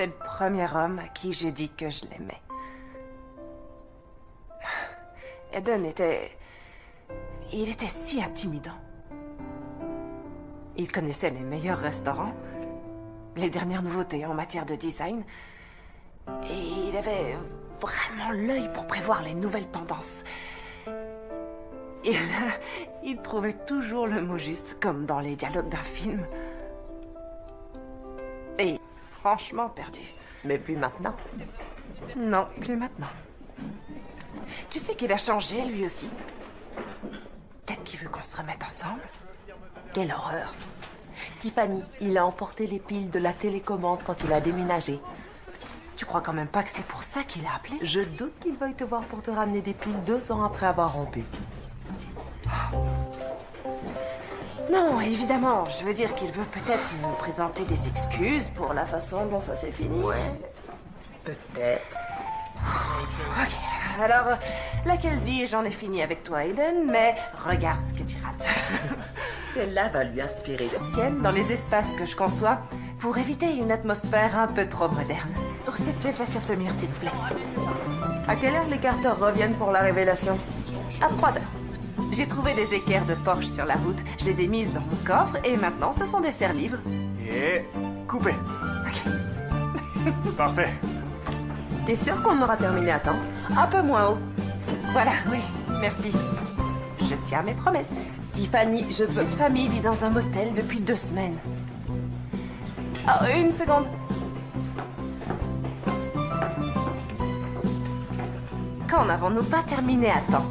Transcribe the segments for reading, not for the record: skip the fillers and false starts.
C'est le premier homme à qui j'ai dit que je l'aimais. Eden était... Il était si intimidant. Il connaissait les meilleurs restaurants, les dernières nouveautés en matière de design, et il avait vraiment l'œil pour prévoir les nouvelles tendances. Il trouvait toujours le mot juste, comme dans les dialogues d'un film. Et franchement perdu. Mais plus maintenant. Non, plus maintenant. Tu sais qu'il a changé, lui aussi. Peut-être qu'il veut qu'on se remette ensemble. Quelle horreur. Tiffany, il a emporté les piles de la télécommande quand il a déménagé. Tu crois quand même pas que c'est pour ça qu'il a appelé? Je doute qu'il veuille te voir pour te ramener des piles 2 ans après avoir rompu. Non, évidemment. Je veux dire qu'il veut peut-être me présenter des excuses pour la façon dont ça s'est fini. Ouais, peut-être. Ok, alors, laquelle dit j'en ai fini avec toi, Eden, mais regarde ce que tu rates. Celle-là va lui inspirer le Sienne dans les espaces que je conçois pour éviter une atmosphère un peu trop moderne. Oh, cette pièce va sur ce mur, s'il vous plaît. À quelle heure les Carter reviennent pour la révélation? À 3 heures. J'ai trouvé des équerres de Porsche sur la route. Je les ai mises dans mon coffre et maintenant ce sont des serre-livres. Et coupé. Ok. Parfait. T'es sûr qu'on aura terminé à temps? Un peu moins haut. Voilà, oui, merci. Je tiens mes promesses. Tiffany, je veux... Cette famille vit dans un motel depuis 2 semaines. Oh, une seconde. Quand n'avons-nous pas terminé à temps?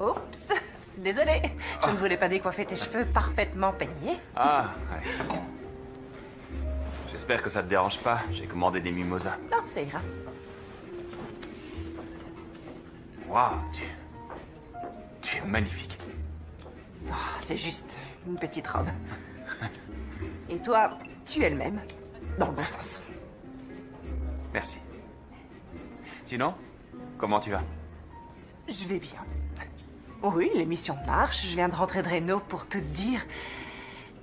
Oups, désolée. Je ne voulais pas décoiffer tes cheveux parfaitement peignés. Ah, ouais. J'espère que ça te dérange pas. J'ai commandé des mimosas. Non, ça ira. Waouh, tu es magnifique. Oh, c'est juste une petite robe. Et toi, tu es le même. Dans le bon sens. Merci. Sinon, comment tu vas? Je vais bien. Oui, l'émission marche. Je viens de rentrer de Reno pour tout te dire.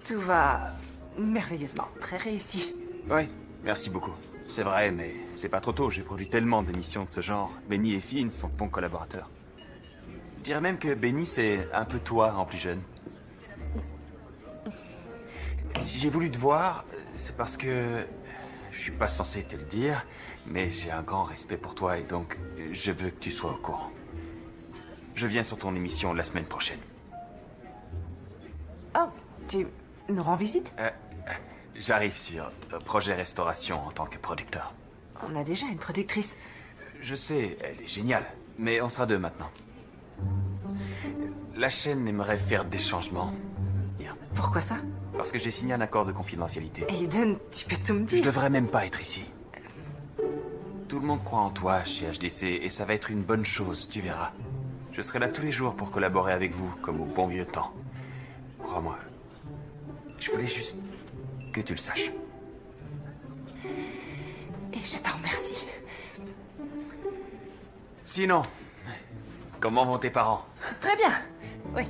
Tout va merveilleusement. Très réussi. Oui, merci beaucoup. C'est vrai, mais c'est pas trop tôt. J'ai produit tellement d'émissions de ce genre. Benny et Finn sont de bons collaborateurs. Je dirais même que Benny, c'est un peu toi en plus jeune. Si j'ai voulu te voir, c'est parce que... Je suis pas censé te le dire, mais j'ai un grand respect pour toi et donc je veux que tu sois au courant. Je viens sur ton émission la semaine prochaine. Oh, tu nous rends visite? J'arrive sur Projet Restauration en tant que producteur. On a déjà une productrice. Je sais, elle est géniale, mais on sera 2 maintenant. La chaîne aimerait faire des changements. Pourquoi ça? Parce que j'ai signé un accord de confidentialité. Aiden, tu peux tout me Je dire. devrais même pas être ici. Tout le monde croit en toi chez HDC et ça va être une bonne chose, tu verras. Je serai là tous les jours pour collaborer avec vous, comme au bon vieux temps. Crois-moi. Je voulais juste que tu le saches. Et je t'en remercie. Sinon, comment vont tes parents? Très bien. Oui.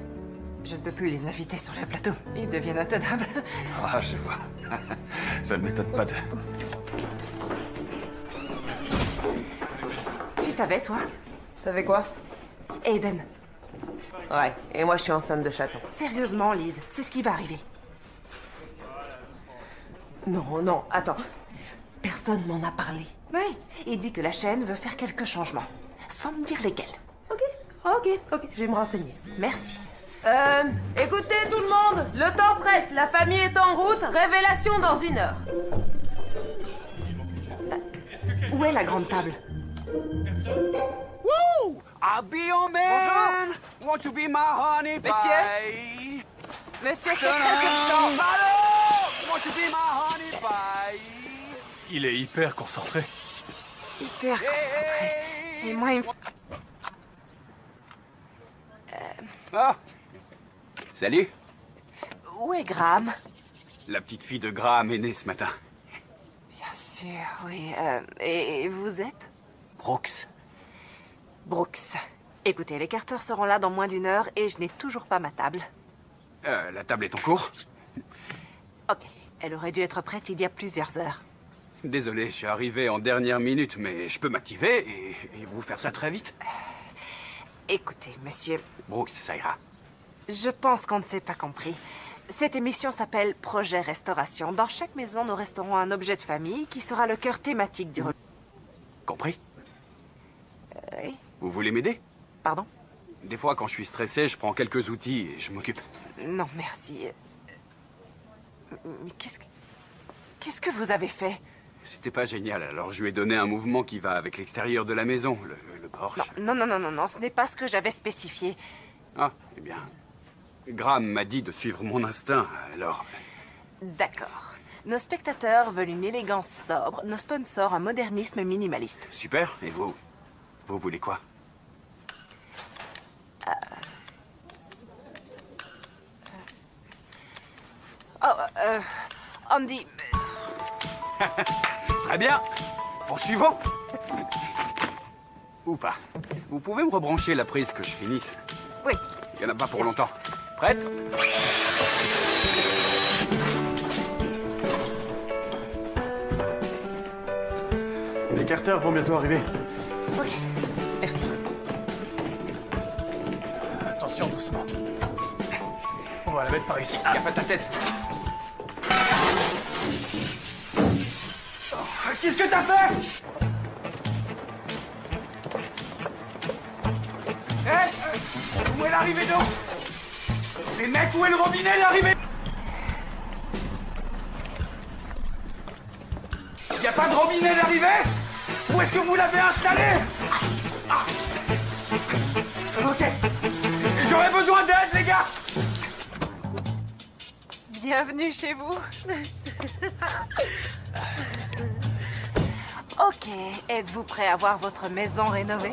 Je ne peux plus les inviter sur le plateau. Ils deviennent intenables. Ah, je vois. Ça ne m'étonne pas de... Tu savais, toi? Savais quoi? Aiden. Ouais, et moi je suis enceinte de chaton. Sérieusement, Lise, c'est ce qui va arriver. Non, non, attends. Personne m'en a parlé. Oui, il dit que la chaîne veut faire quelques changements. Sans me dire lesquels. Ok, je vais me renseigner. Merci. Écoutez tout le monde, le temps presse, la famille est en route, révélation dans 1 heure. Où est la grande table? Woo! I'll be your man. Won't you be my honey pie? Monsieur, c'est Hello! Won't you be my honey pie? Il est hyper concentré. Hyper concentré. Et moi, il me... Ah! Salut. Où est Graham? La petite fille de Graham est née ce matin. Bien sûr, oui. Et vous êtes? Brooks. Brooks. Écoutez, les Carter seront là dans moins d'1 heure et je n'ai toujours pas ma table. La table est en cours. Ok, elle aurait dû être prête il y a plusieurs heures. Désolé, je suis arrivé en dernière minute, mais je peux m'activer et vous faire ça très vite. Écoutez, monsieur, Brooks, ça ira. je pense qu'on ne s'est pas compris. Cette émission s'appelle Projet Restauration. Dans chaque maison, nous resterons un objet de famille qui sera le cœur thématique du... Compris? Oui, Vous voulez m'aider? pardon? Des fois, quand je suis stressé, je prends quelques outils et je m'occupe. Non, merci. Mais qu'est-ce que vous avez fait? C'était pas génial, alors je lui ai donné un mouvement qui va avec l'extérieur de la maison, le porche. Non, ce n'est pas ce que j'avais spécifié. Ah, eh bien... Graham m'a dit de suivre mon instinct, alors... D'accord. Nos spectateurs veulent une élégance sobre, nos sponsors un modernisme minimaliste. Super, et vous? Vous voulez quoi? Andy, Très bien. Poursuivons. Ou pas. Vous pouvez me rebrancher la prise que je finisse? oui, Il n'y en a pas pour longtemps. Prête? Les Carter vont bientôt arriver. ok, merci. Attention, doucement. On va la mettre par ici. Y a pas ta tête. Qu'est-ce que t'as fait? Où est l'arrivée d'eau? Les mecs, où est le robinet, l'arrivée? Y a pas de robinet d'arrivée? Où est-ce que vous l'avez installé? Ok. J'aurais besoin d'aide, les gars. Bienvenue chez vous. Ok, êtes-vous prêt à voir votre maison rénovée?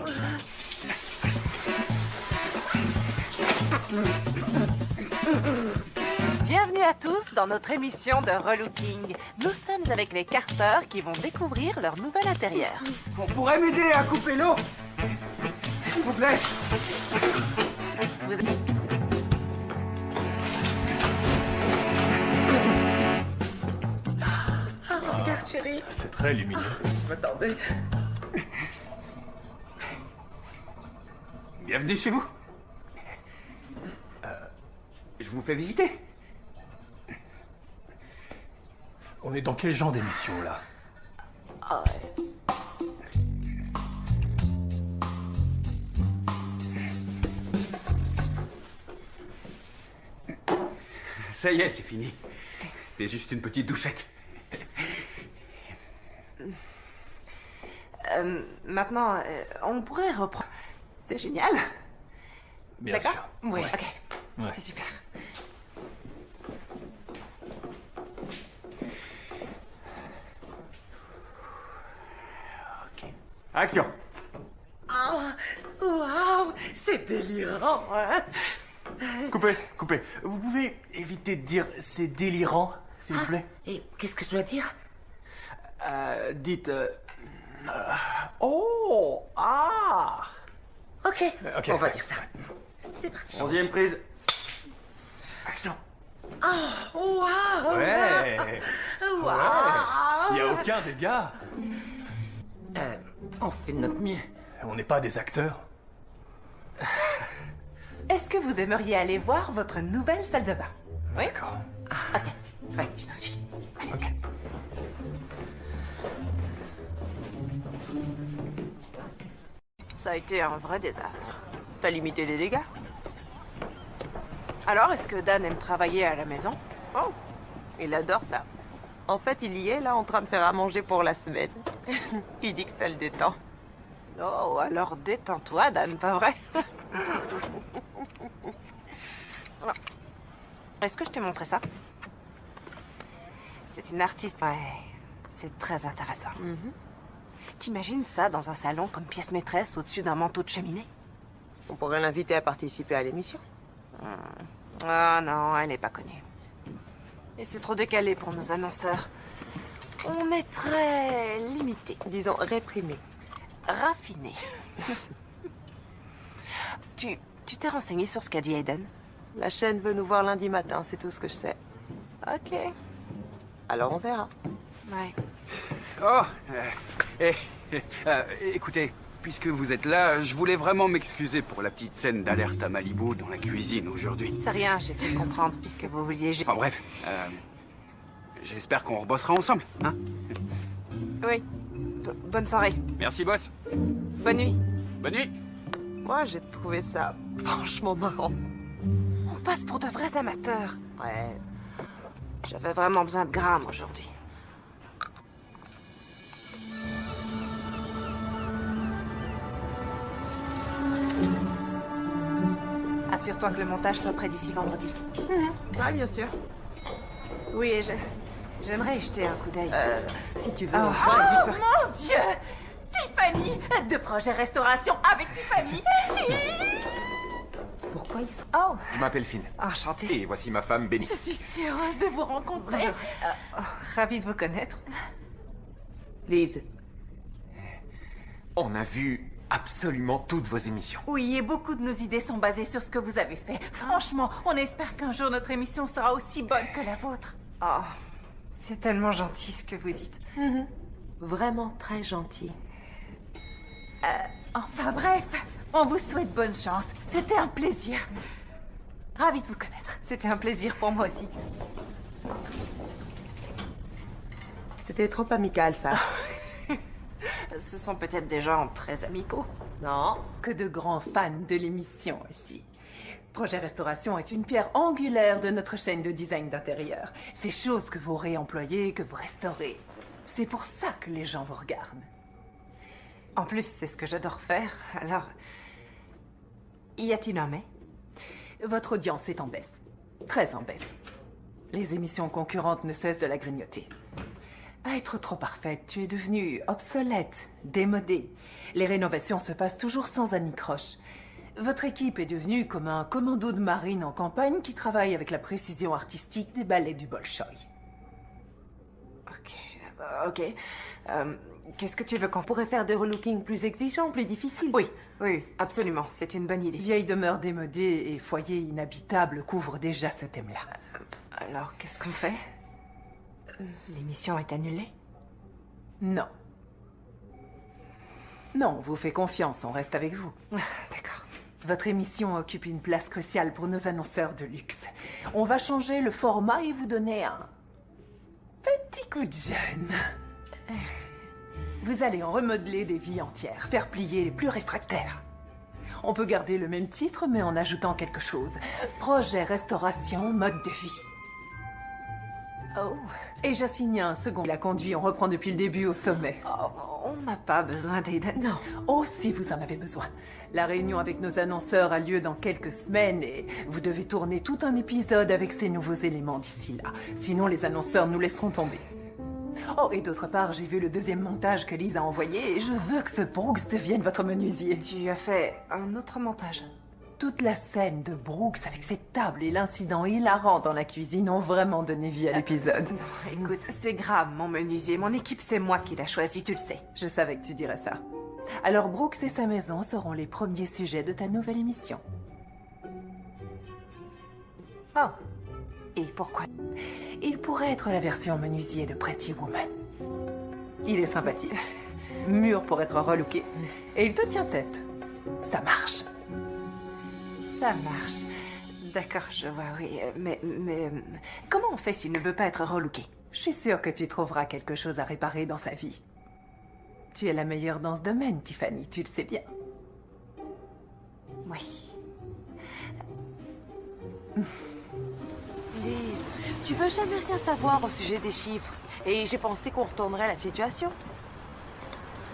Bienvenue à tous dans notre émission de relooking. Nous sommes avec les Carter qui vont découvrir leur nouvel intérieur. On pourrait m'aider à couper l'eau? S'il vous plaît. Vous... Regarde, chérie. C'est très lumineux. Je m'attendais. Bienvenue chez vous. Je vous fais visiter. On est dans quel genre d'émission, là? Ça y est, c'est fini. C'était juste une petite douchette. Maintenant, on pourrait reprendre. C'est génial. Bien D'accord? sûr. Oui, Ouais. ok. Ouais. C'est super. Ok. Action. Ah, waouh, c'est délirant, hein? Coupez. Vous pouvez éviter de dire c'est délirant, s'il vous plaît? Et qu'est-ce que je dois dire? Dites... oh! Ah! Ok, ok. on va dire ça. C'est parti. 11e prise. Action. Waouh! Ouais! Waouh! Il n'y a aucun dégât. On fait de notre mieux. On n'est pas des acteurs. Est-ce que vous aimeriez aller voir votre nouvelle salle de bain? Oui? D'accord. Ok. Ouais, je nous suis. Ok. Ça a été un vrai désastre. T'as limité les dégâts? Alors, est-ce que Dan aime travailler à la maison? Oh, il adore ça. En fait, il y est là en train de faire à manger pour la semaine. Il dit que ça le détend. Oh, alors détends-toi, Dan, pas vrai? Est-ce que je t'ai montré ça? C'est une artiste. Ouais, c'est très intéressant. T'imagines ça dans un salon comme pièce maîtresse au-dessus d'un manteau de cheminée? On pourrait l'inviter à participer à l'émission. Ah non, elle n'est pas connue. Et c'est trop décalé pour nos annonceurs. On est très limité. Disons réprimé. Raffiné. Tu t'es renseigné sur ce qu'a dit Aiden? La chaîne veut nous voir lundi matin, c'est tout ce que je sais. Ok. Alors on verra. Ouais. Oh, écoutez, puisque vous êtes là, je voulais vraiment m'excuser pour la petite scène d'alerte à Malibu dans la cuisine aujourd'hui. C'est rien, j'ai fait comprendre que vous vouliez... Enfin bref, j'espère qu'on rebossera ensemble, hein? Oui. Bonne soirée. Merci, boss. Bonne nuit. Bonne nuit. Moi, j'ai trouvé ça franchement marrant. On passe pour de vrais amateurs. Ouais. J'avais vraiment besoin de grammes aujourd'hui. Assure-toi que le montage soit prêt d'ici vendredi. Ouais, bien sûr. Oui, et j'aimerais y jeter un coup d'œil. Si tu veux. Oh, enfin, mon Dieu! Tiffany! De projet restauration avec Tiffany! pourquoi ils sont... Oh! Je m'appelle Finn. Enchantée. Et voici ma femme, Benny. Je suis si heureuse de vous rencontrer. Ravie de vous connaître. Lise. On a vu absolument toutes vos émissions. Oui, et beaucoup de nos idées sont basées sur ce que vous avez fait. Franchement, on espère qu'un jour notre émission sera aussi bonne que la vôtre. Oh, c'est tellement gentil ce que vous dites. Vraiment très gentil. Enfin bref, on vous souhaite bonne chance. C'était un plaisir. Ravie de vous connaître. C'était un plaisir pour moi aussi. C'était trop amical, ça. Ce sont peut-être des gens très amicaux. Non. Que de grands fans de l'émission ici. Projet Restauration est une pierre angulaire de notre chaîne de design d'intérieur. Ces choses que vous réemployez, que vous restaurez. C'est pour ça que les gens vous regardent. En plus, c'est ce que j'adore faire. Alors, y a-t-il un mais? Votre audience est en baisse. Très en baisse. Les émissions concurrentes ne cessent de la grignoter. À être trop parfaite, tu es devenue obsolète, démodée. Les rénovations se passent toujours sans anicroche. Votre équipe est devenue comme un commando de marine en campagne qui travaille avec la précision artistique des ballets du Bolchoï. Ok. Qu'est-ce que tu veux qu'on... On pourrait faire des relooking plus exigeants, plus difficiles. Oui, absolument. C'est une bonne idée. Vieille demeure démodée et foyer inhabitable couvrent déjà ce thème-là. Alors, qu'est-ce qu'on fait? L'émission est annulée? Non. Non, on vous fait confiance, on reste avec vous. D'accord. Votre émission occupe une place cruciale pour nos annonceurs de luxe. On va changer le format et vous donner un petit coup de jeune. Vous allez en remodeler des vies entières, faire plier les plus réfractaires. On peut garder le même titre, mais en ajoutant quelque chose. Projet Restauration, mode de vie. Oh, Et j'assigne un second. La conduit, on reprend depuis le début au sommet. on n'a pas besoin d'Aiden. Non. Oh, si vous en avez besoin. La réunion avec nos annonceurs a lieu dans quelques semaines et vous devez tourner tout un épisode avec ces nouveaux éléments d'ici là. Sinon, les annonceurs nous laisseront tomber. Oh, et d'autre part, j'ai vu le deuxième montage que Lise a envoyé et je veux que ce Brooks devienne votre menuisier. Tu as fait un autre montage. Toute la scène de Brooks avec cette table et l'incident hilarant dans la cuisine ont vraiment donné vie à l'épisode. Non, écoute, c'est Graham, mon menuisier. Mon équipe, c'est moi qui l'a choisi, tu le sais. Je savais que tu dirais ça. Alors Brooks et sa maison seront les premiers sujets de ta nouvelle émission. Oh. Et pourquoi? Il pourrait être la version menuisier de Pretty Woman. Il est sympathique, mûr pour être relooké, et il te tient tête. Ça marche. Ça marche. D'accord, je vois, oui. Mais comment on fait s'il ne veut pas être relooké? Je suis sûre que tu trouveras quelque chose à réparer dans sa vie. Tu es la meilleure dans ce domaine, Tiffany, tu le sais bien. Oui. Lise, tu veux jamais rien savoir au sujet des chiffres. Et j'ai pensé qu'on retournerait la situation.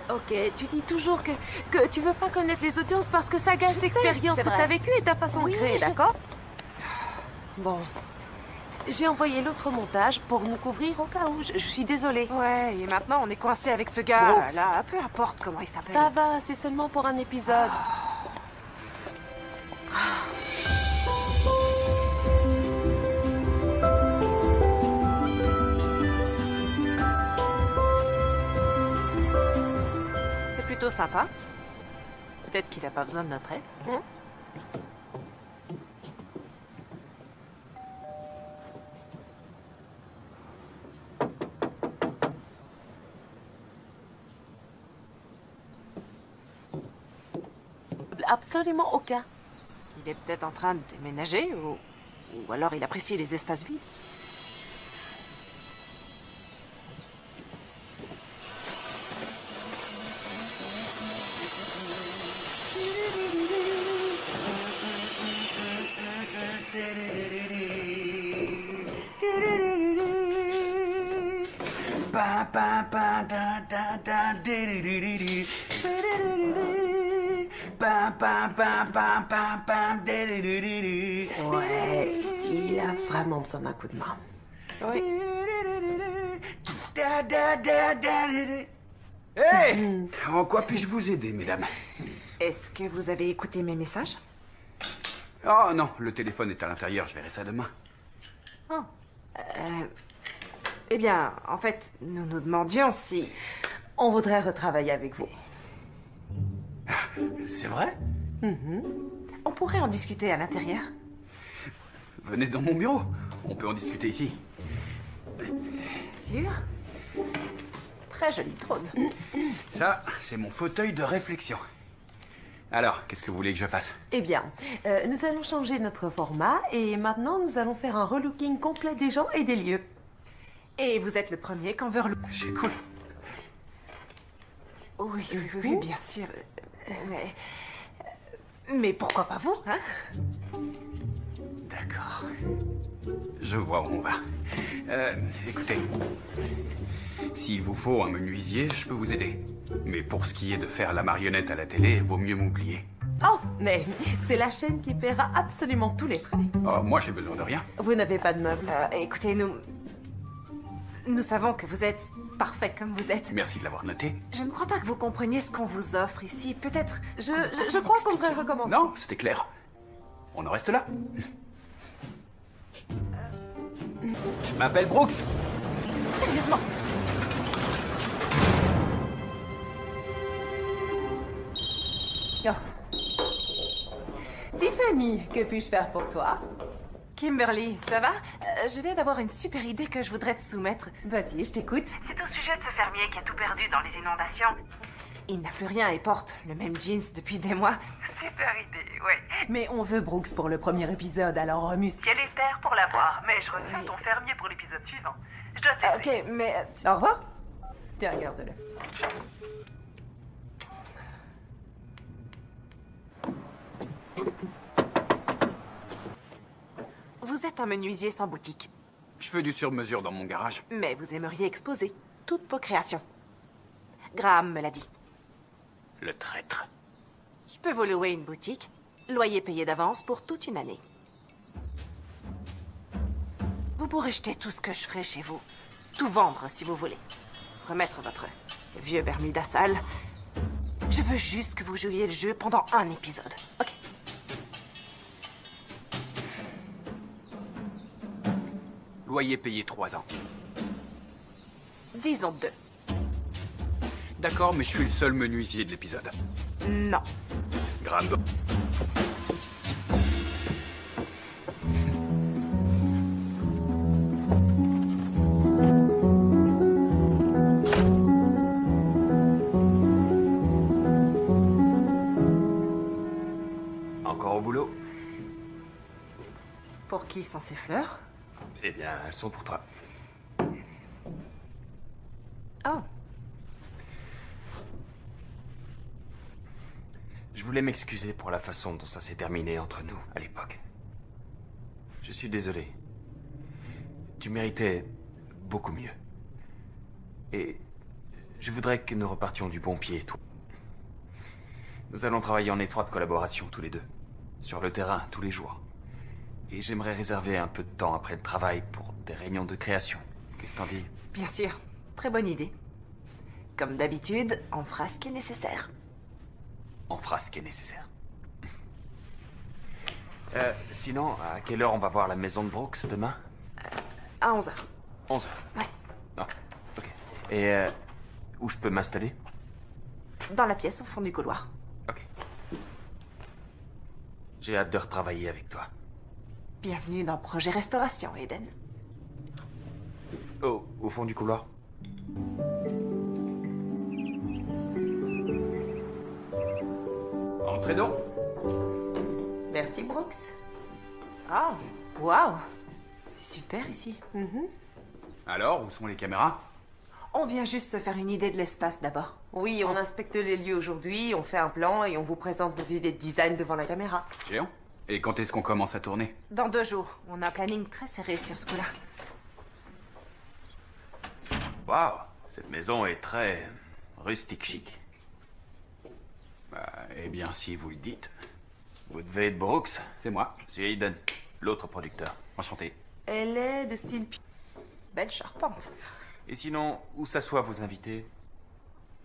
Ok, tu dis toujours que tu veux pas connaître les audiences parce que ça gâche l'expérience que t'as vécue et ta façon de créer, d'accord? Bon. J'ai envoyé l'autre montage pour nous couvrir au cas où. Je suis désolée. Ouais, et maintenant on est coincé avec ce gars, Brooks. là, peu importe comment il s'appelle. Ça va, c'est seulement pour un épisode. C'est plutôt sympa. Peut-être qu'il a pas besoin de notre aide. Hein? Absolument aucun. Il est peut-être en train de déménager, ou alors il apprécie les espaces vides. Ouais, il a vraiment besoin d'un coup de main. Oui. Hey! En quoi puis-je vous aider, mesdames? Est-ce que vous avez écouté mes messages? Oh non, le téléphone est à l'intérieur, je verrai ça demain. Eh bien, en fait, nous nous demandions si... On voudrait retravailler avec vous. C'est vrai? On pourrait en discuter à l'intérieur. Venez dans mon bureau, on peut en discuter ici. Sûr? Très joli trône. Ça, c'est mon fauteuil de réflexion. Alors, qu'est-ce que vous voulez que je fasse? Eh bien, nous allons changer notre format et maintenant nous allons faire un relooking complet des gens et des lieux. Et vous êtes le premier qu'on veut relouer. C'est cool. Oui, bien sûr. Mais pourquoi pas vous, hein? D'accord. Je vois où on va. Écoutez, s'il vous faut un menuisier, je peux vous aider. Mais pour ce qui est de faire la marionnette à la télé, vaut mieux m'oublier. Oh, mais c'est la chaîne qui paiera absolument tous les frais. Oh, moi, j'ai besoin de rien. Vous n'avez pas de meubles. Écoutez, nous savons que vous êtes parfait comme vous êtes. Merci de l'avoir noté. Je ne crois pas que vous compreniez ce qu'on vous offre ici. Peut-être... Je crois qu'on devrait recommencer. Non, c'était clair. On en reste là. Je m'appelle Brooks. Sérieusement. Tiffany, que puis-je faire pour toi? Kimberly, ça va? Je viens d'avoir une super idée que je voudrais te soumettre. Vas-y, je t'écoute. C'est au sujet de ce fermier qui a tout perdu dans les inondations. Il n'a plus rien et porte le même jeans depuis des mois. Super idée, ouais. Mais on veut Brooks pour le premier épisode, alors remuscle. Ciel et terre pour l'avoir, mais je retiens ton fermier pour l'épisode suivant. Je dois te laisser. Ok, mais... Au revoir. Tiens, regarde-le. Vous êtes un menuisier sans boutique, Je fais du sur-mesure dans mon garage. mais vous aimeriez exposer toutes vos créations. Graham me l'a dit. Le traître. Je peux vous louer une boutique, loyer payé d'avance pour toute une année. Vous pourrez jeter tout ce que je ferai chez vous. Tout vendre si vous voulez. Remettre votre vieux Bermuda sale. Je veux juste que vous jouiez le jeu pendant un épisode, ok? Loyer payé 3 ans. Disons 2. D'accord, mais je suis le seul menuisier de l'épisode. Non. Graham. Encore au boulot? Pour qui sont ces fleurs? Eh bien, elles sont pour toi. Oh. Je voulais m'excuser pour la façon dont ça s'est terminé entre nous à l'époque. Je suis désolé. Tu méritais beaucoup mieux. Et je voudrais que nous repartions du bon pied, toi. Nous allons travailler en étroite collaboration tous les deux. Sur le terrain, tous les jours. Et j'aimerais réserver un peu de temps après le travail pour des réunions de création. Qu'est-ce que t'en dis? Bien sûr, très bonne idée. Comme d'habitude, on fera ce qui est nécessaire. On fera ce qui est nécessaire. Sinon, à quelle heure on va voir la maison de Brooks demain? À 11h. 11h. Ouais. Ah, ok. Et où je peux m'installer? Dans la pièce au fond du couloir. Ok. J'ai hâte de retravailler avec toi. Bienvenue dans Projet Restauration, Eden. Oh, au fond du couloir? Entrez donc. Merci, Brooks. Oh, waouh. C'est super ici. Alors, où sont les caméras? On vient juste se faire une idée de l'espace d'abord. Oui, on inspecte les lieux aujourd'hui, on fait un plan et on vous présente nos idées de design devant la caméra. Géant. Et quand est-ce qu'on commence à tourner? Dans 2 jours. On a un planning très serré sur ce coup-là. Waouh, cette maison est très rustique chic. Eh bien, si vous le dites. Vous devez être Brooks? C'est moi. Je suis Aiden, l'autre producteur. Enchanté. Elle est de style... Belle charpente. Et sinon, où s'assoient vos invités?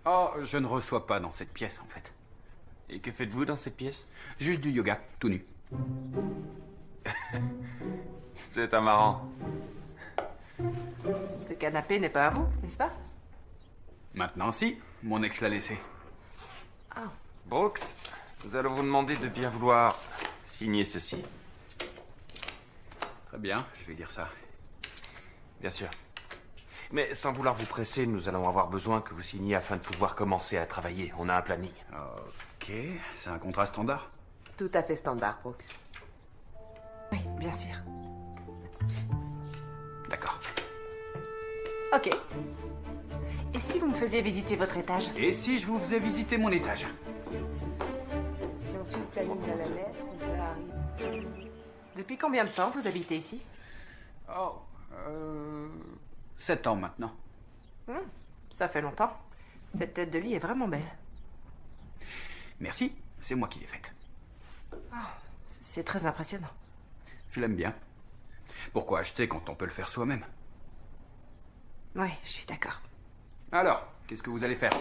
Oh, je ne reçois pas dans cette pièce, en fait. Et que faites-vous dans cette pièce? Juste du yoga, tout nu. C'est un marrant. Ce canapé n'est pas à vous, n'est-ce pas? Maintenant, si. Mon ex l'a laissé. Ah. Brooks, nous allons vous demander de bien vouloir signer ceci. Très bien, je vais dire ça. Bien sûr. Mais sans vouloir vous presser, nous allons avoir besoin que vous signiez afin de pouvoir commencer à travailler. On a un planning. Ok, c'est un contrat standard? Tout à fait standard, Brooks. Oui, bien sûr. D'accord. Ok. Et si vous me faisiez visiter votre étage? Et si je vous faisais visiter mon étage? Si on suit le planning à la lettre, on peut arriver. Depuis combien de temps vous habitez ici? Oh, 7 ans maintenant. Ça fait longtemps. Cette tête de lit est vraiment belle. Merci, c'est moi qui l'ai faite. C'est très impressionnant. Je l'aime bien. Pourquoi acheter quand on peut le faire soi-même? Oui, je suis d'accord. Alors, qu'est-ce que vous allez faire?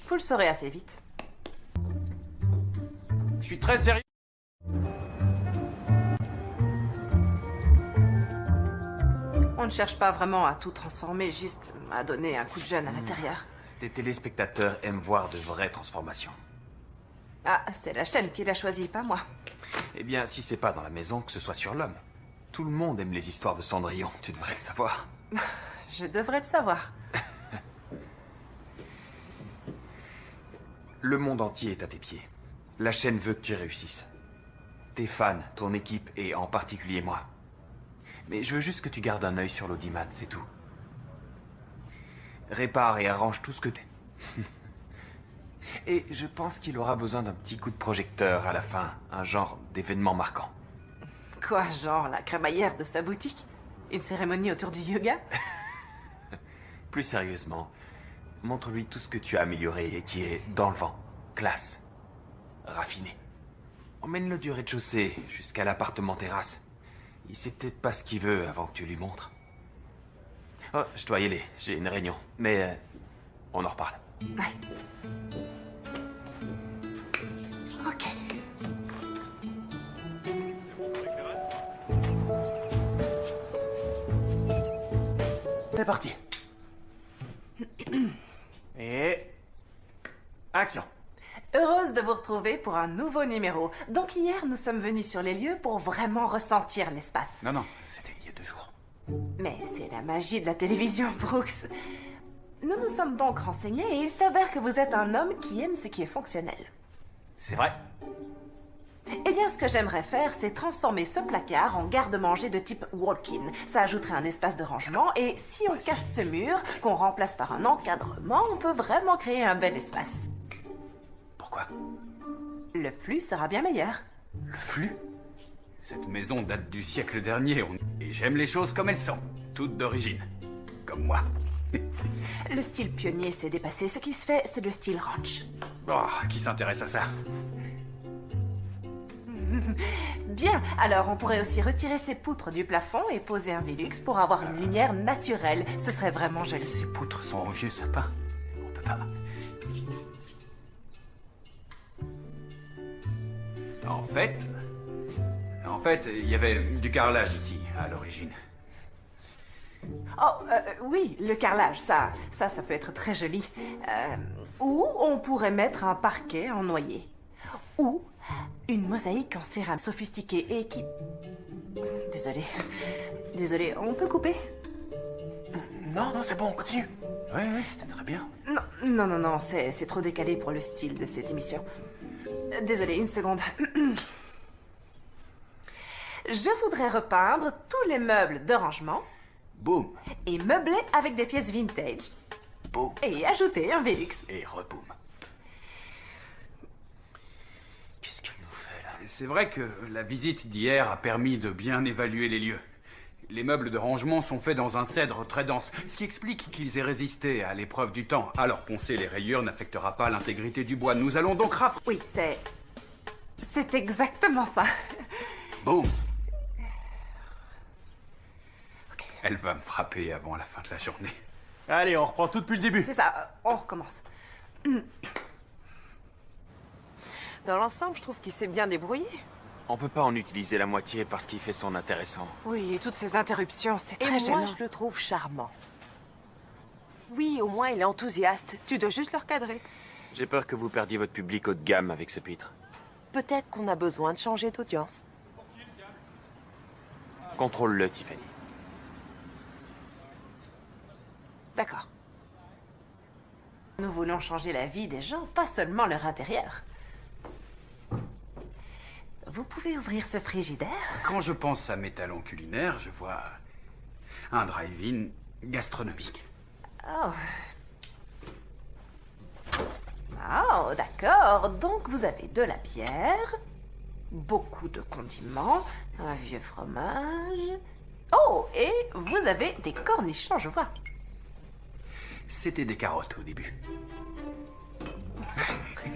Vous le saurez assez vite. Je suis très sérieux. On ne cherche pas vraiment à tout transformer, juste à donner un coup de jeune à l'intérieur. Tes téléspectateurs aiment voir de vraies transformations. Ah, c'est la chaîne qui l'a choisi, pas moi. Eh bien, si c'est pas dans la maison, que ce soit sur l'homme. Tout le monde aime les histoires de Cendrillon, tu devrais le savoir. Je devrais le savoir. Le monde entier est à tes pieds. La chaîne veut que tu réussisses. Tes fans, ton équipe et en particulier moi. Mais je veux juste que tu gardes un œil sur l'audimat, c'est tout. Répare et arrange tout ce que tu... Et je pense qu'il aura besoin d'un petit coup de projecteur à la fin, un genre d'événement marquant. Quoi, genre la crémaillère de sa boutique? Une cérémonie autour du yoga? Plus sérieusement, montre-lui tout ce que tu as amélioré et qui est dans le vent, classe, raffiné. Emmène-le du rez-de-chaussée jusqu'à l'appartement terrasse. Il sait peut-être pas ce qu'il veut avant que tu lui montres. Oh, je dois y aller, j'ai une réunion, mais on en reparle. Ouais. Ok. C'est parti. Et... action. Heureuse de vous retrouver pour un nouveau numéro. Donc hier, nous sommes venus sur les lieux pour vraiment ressentir l'espace. Non, c'était il y a 2 jours. Mais c'est la magie de la télévision, Brooks. Nous nous sommes donc renseignés et il s'avère que vous êtes un homme qui aime ce qui est fonctionnel. C'est vrai. Eh bien, ce que j'aimerais faire, c'est transformer ce placard en garde-manger de type walk-in. Ça ajouterait un espace de rangement et si on casse ce mur, qu'on remplace par un encadrement, on peut vraiment créer un bel espace. Pourquoi? Le flux sera bien meilleur. Le flux? Cette maison date du siècle dernier, et j'aime les choses comme elles sont, toutes d'origine. Comme moi. Le style pionnier s'est dépassé. Ce qui se fait, c'est le style ranch. Oh, qui s'intéresse à ça? Bien, alors on pourrait aussi retirer ces poutres du plafond et poser un Velux pour avoir une lumière naturelle. Ce serait vraiment joli. Ces poutres sont au vieux sapin. On peut pas. En fait, il y avait du carrelage ici, à l'origine. Oh, oui, le carrelage, ça peut être très joli. Ou on pourrait mettre un parquet en noyer. Ou une mosaïque en céramique sophistiquée et qui... Désolé, on peut couper? Non, c'est bon, continue. Oui, c'était très bien. Non, c'est trop décalé pour le style de cette émission. Désolé, une seconde. Je voudrais repeindre tous les meubles de rangement. Boum. Et meubler avec des pièces vintage. Boum. Et ajouter un Velux. Et reboum. Qu'est-ce qu'elle nous fait là? C'est vrai que la visite d'hier a permis de bien évaluer les lieux. Les meubles de rangement sont faits dans un cèdre très dense, ce qui explique qu'ils aient résisté à l'épreuve du temps. Alors poncer les rayures n'affectera pas l'intégrité du bois. Nous allons donc Oui, c'est exactement ça. Boum. Elle va me frapper avant la fin de la journée. Allez, on reprend tout depuis le début. C'est ça, on recommence. Dans l'ensemble, je trouve qu'il s'est bien débrouillé. On peut pas en utiliser la moitié parce qu'il fait son intéressant. Oui, et toutes ces interruptions, c'est Et très moi, gênant. je le trouve charmant. Oui, au moins, il est enthousiaste. Tu dois juste le recadrer. J'ai peur que vous perdiez votre public haut de gamme avec ce pitre. Peut-être qu'on a besoin de changer d'audience. Contrôle-le, Tiffany. D'accord. Nous voulons changer la vie des gens, pas seulement leur intérieur. Vous pouvez ouvrir ce frigidaire? Quand je pense à mes talents culinaires, je vois un drive-in gastronomique. Oh. Oh, d'accord. Donc vous avez de la bière, beaucoup de condiments, un vieux fromage. Oh, et vous avez des cornichons, je vois. C'était des carottes au début.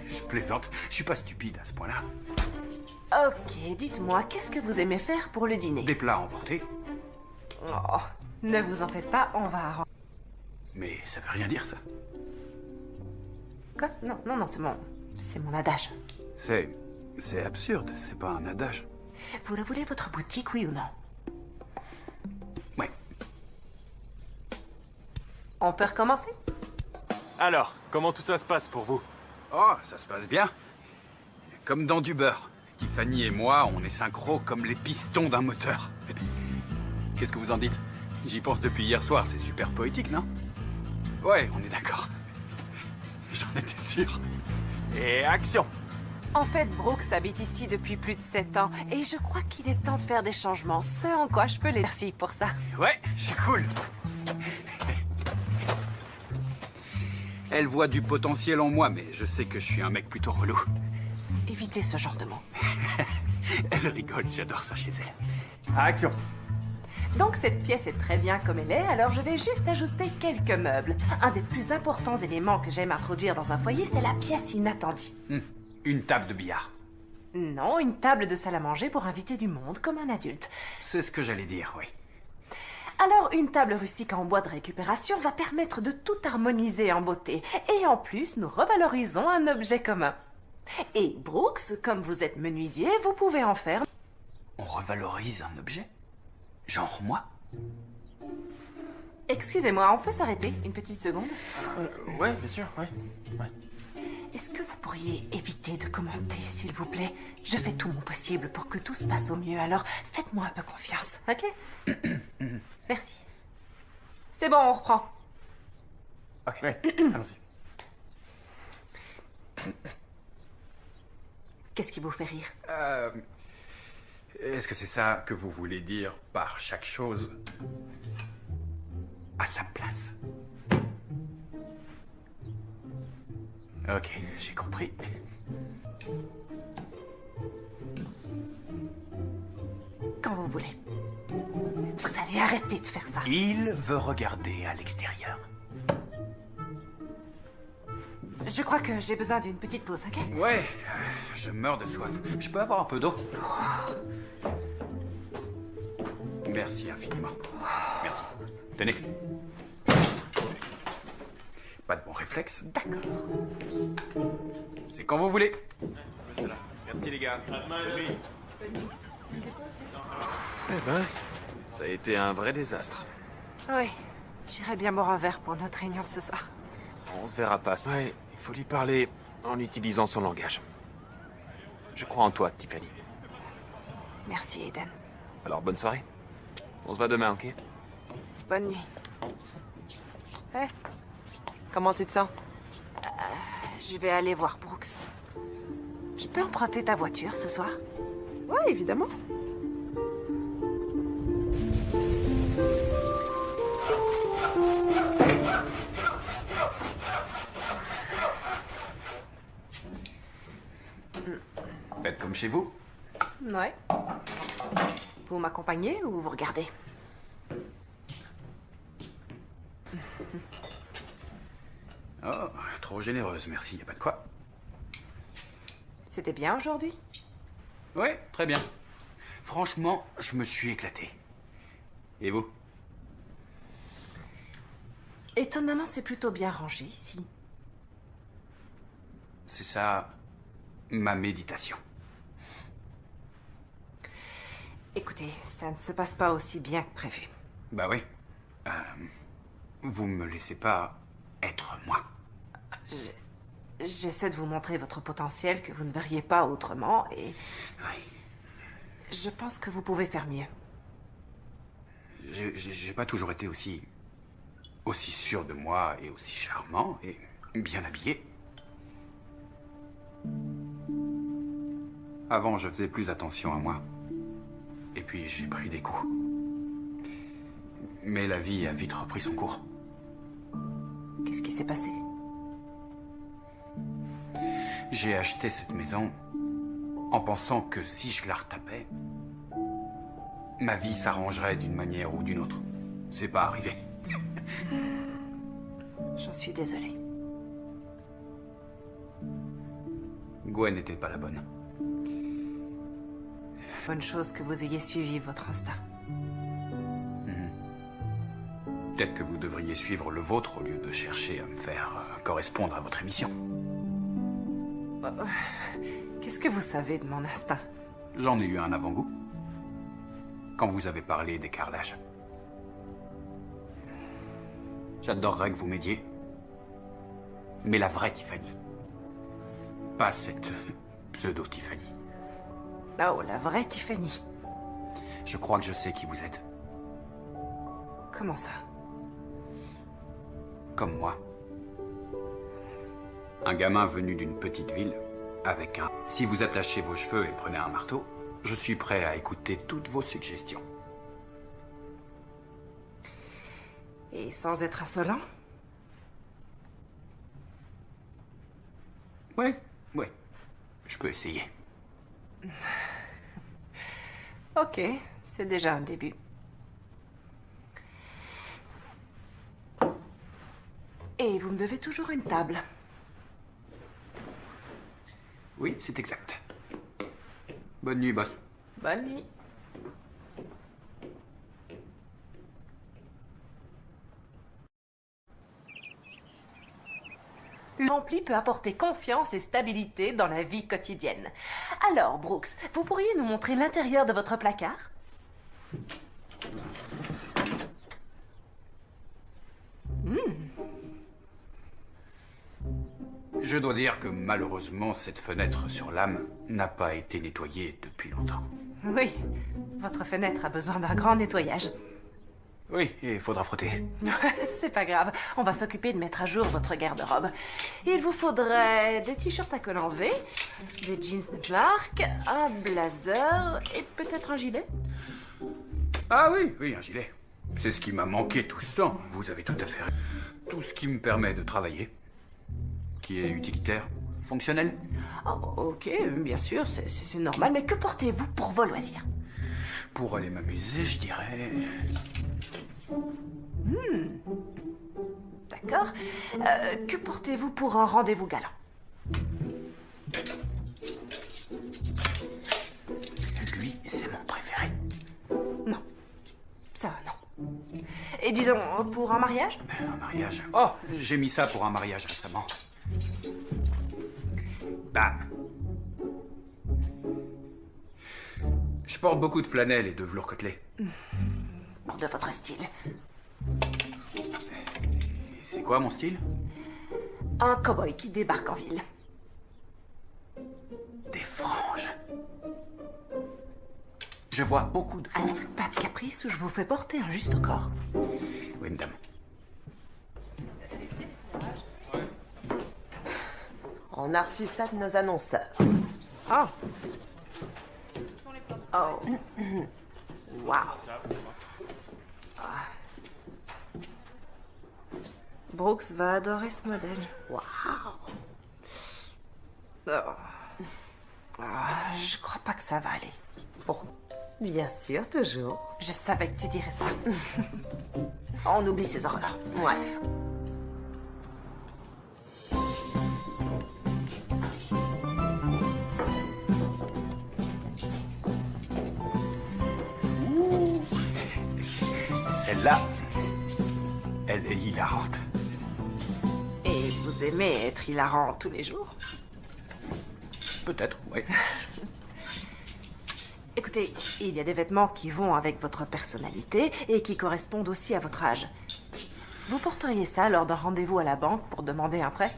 Je plaisante, je suis pas stupide à ce point-là. Ok, dites-moi, qu'est-ce que vous aimez faire pour le dîner? Des plats emportés, Oh, ne vous en faites pas, on va arranger. mais ça veut rien dire ça. Quoi? Non, c'est mon adage. C'est absurde, c'est pas un adage. Vous le voulez votre boutique, oui ou non? Ouais. On peut recommencer? Alors, comment tout ça se passe pour vous? Oh, ça se passe bien. Comme dans du beurre. Tiffany et moi, on est synchro comme les pistons d'un moteur. Qu'est-ce que vous en dites? J'y pense depuis hier soir, c'est super poétique, non? Ouais, on est d'accord. J'en étais sûr. Et action! En fait, Brooks habite ici depuis plus de 7 ans. Et je crois qu'il est temps de faire des changements. Ce en quoi je peux les remercier pour ça. Ouais, c'est cool. Elle voit du potentiel en moi, mais je sais que je suis un mec plutôt relou. Évitez ce genre de mots. Elle rigole, j'adore ça chez elle. Action! Donc cette pièce est très bien comme elle est, alors je vais juste ajouter quelques meubles. Un des plus importants éléments que j'aime introduire dans un foyer, c'est la pièce inattendue. Une table de billard. Non, une table de salle à manger pour inviter du monde, comme un adulte. C'est ce que j'allais dire, oui. Alors, une table rustique en bois de récupération va permettre de tout harmoniser en beauté. Et en plus, nous revalorisons un objet commun. Et Brooks, comme vous êtes menuisier, vous pouvez en faire... On revalorise un objet? Genre moi? Excusez-moi, on peut s'arrêter une petite seconde? Ouais, bien sûr, ouais. Est-ce que vous pourriez éviter de commenter, s'il vous plaît? Je fais tout mon possible pour que tout se passe au mieux, alors faites-moi un peu confiance, ok? Merci. C'est bon, on reprend. Ok, ouais, allons-y. Qu'est-ce qui vous fait rire? Est-ce que c'est ça que vous voulez dire par chaque chose à sa place? Ok, j'ai compris. vous voulez. Vous allez arrêter de faire ça. Il veut regarder à l'extérieur. Je crois que j'ai besoin d'une petite pause, ok? Ouais, je meurs de soif. Je peux avoir un peu d'eau? Merci infiniment. Merci. Tenez. Pas de bon réflexe. D'accord. C'est quand vous voulez. Merci les gars. Eh ben, ça a été un vrai désastre. Oui, j'irai bien boire un verre pour notre réunion de ce soir. On se verra pas. Ouais, il faut lui parler en utilisant son langage. Je crois en toi, Tiffany. Merci, Eden. Alors, bonne soirée. On se voit demain, ok? Bonne nuit. Hé, comment tu te sens? Je vais aller voir Brooks. Je peux emprunter ta voiture ce soir? Oui, évidemment. Faites comme chez vous. Ouais. Vous m'accompagnez ou vous regardez? Oh, trop généreuse, merci, y a pas de quoi. C'était bien aujourd'hui? Ouais, très bien. Franchement, je me suis éclaté. Et vous? Étonnamment, c'est plutôt bien rangé ici. C'est ça, ma méditation. Écoutez, ça ne se passe pas aussi bien que prévu. Bah oui. Vous me laissez pas être moi. J'essaie de vous montrer votre potentiel que vous ne verriez pas autrement et Oui. je pense que vous pouvez faire mieux. J'ai pas toujours été aussi sûr de moi et aussi charmant et bien habillé. Avant, je faisais plus attention à moi. Et puis, j'ai pris des coups. Mais la vie a vite repris son cours. Qu'est-ce qui s'est passé? J'ai acheté cette maison en pensant que si je la retapais, ma vie s'arrangerait d'une manière ou d'une autre. C'est pas arrivé. J'en suis désolée. Gwen n'était pas la bonne. Bonne chose que vous ayez suivi votre instinct. Peut-être que vous devriez suivre le vôtre au lieu de chercher à me faire correspondre à votre émission. Qu'est-ce que vous savez de mon instinct? J'en ai eu un avant-goût. Quand vous avez parlé des carrelages. J'adorerais que vous m'aidiez. Mais la vraie Tiffany. Pas cette pseudo-Tiffany. Oh, la vraie Tiffany. Je crois que je sais qui vous êtes. Comment ça? Comme moi. Un gamin venu d'une petite ville, avec un... Si vous attachez vos cheveux et prenez un marteau, je suis prêt à écouter toutes vos suggestions. Et sans être insolent? Ouais. Je peux essayer. Ok, c'est déjà un début. Et vous me devez toujours une table. Oui, c'est exact. Bonne nuit, boss. Bonne nuit. L'ampli peut apporter confiance et stabilité dans la vie quotidienne. Alors, Brooks, vous pourriez nous montrer l'intérieur de votre placard? Je dois dire que malheureusement, cette fenêtre sur l'âme n'a pas été nettoyée depuis longtemps. Oui, votre fenêtre a besoin d'un grand nettoyage. Oui, et il faudra frotter. C'est pas grave, on va s'occuper de mettre à jour votre garde-robe. Il vous faudrait des t-shirts à col en V, des jeans de marque, un blazer et peut-être un gilet. Ah oui, un gilet. C'est ce qui m'a manqué tout ce temps. Vous avez tout à fait raison. Tout ce qui me permet de travailler, qui est utilitaire, fonctionnel. Oh, ok, bien sûr, c'est normal, mais que portez-vous pour vos loisirs? Pour aller m'amuser, je dirais... D'accord. Que portez-vous pour un rendez-vous galant? Lui, c'est mon préféré. Non. Ça, non. Et disons, pour un mariage? Un mariage... Oh, j'ai mis ça pour un mariage récemment. Bam. Je porte beaucoup de flanelle et de velours côtelé. Hors de votre style. Et c'est quoi mon style? Un cow-boy qui débarque en ville. Des franges. Je vois beaucoup de franges. Allez, pas de caprice ou je vous fais porter un juste corps. Oui, madame. On a reçu ça de nos annonceurs. Oh. Oh. Wow. Ah. Brooks va adorer ce modèle. Wow. Oh. Ah, je crois pas que ça va aller. Bon, bien sûr, toujours. Je savais que tu dirais ça. On oublie ces horreurs. Ouais. Celle-là, elle est hilarante. Et vous aimez être hilarant tous les jours? Peut-être, oui. Écoutez, il y a des vêtements qui vont avec votre personnalité et qui correspondent aussi à votre âge. Vous porteriez ça lors d'un rendez-vous à la banque pour demander un prêt?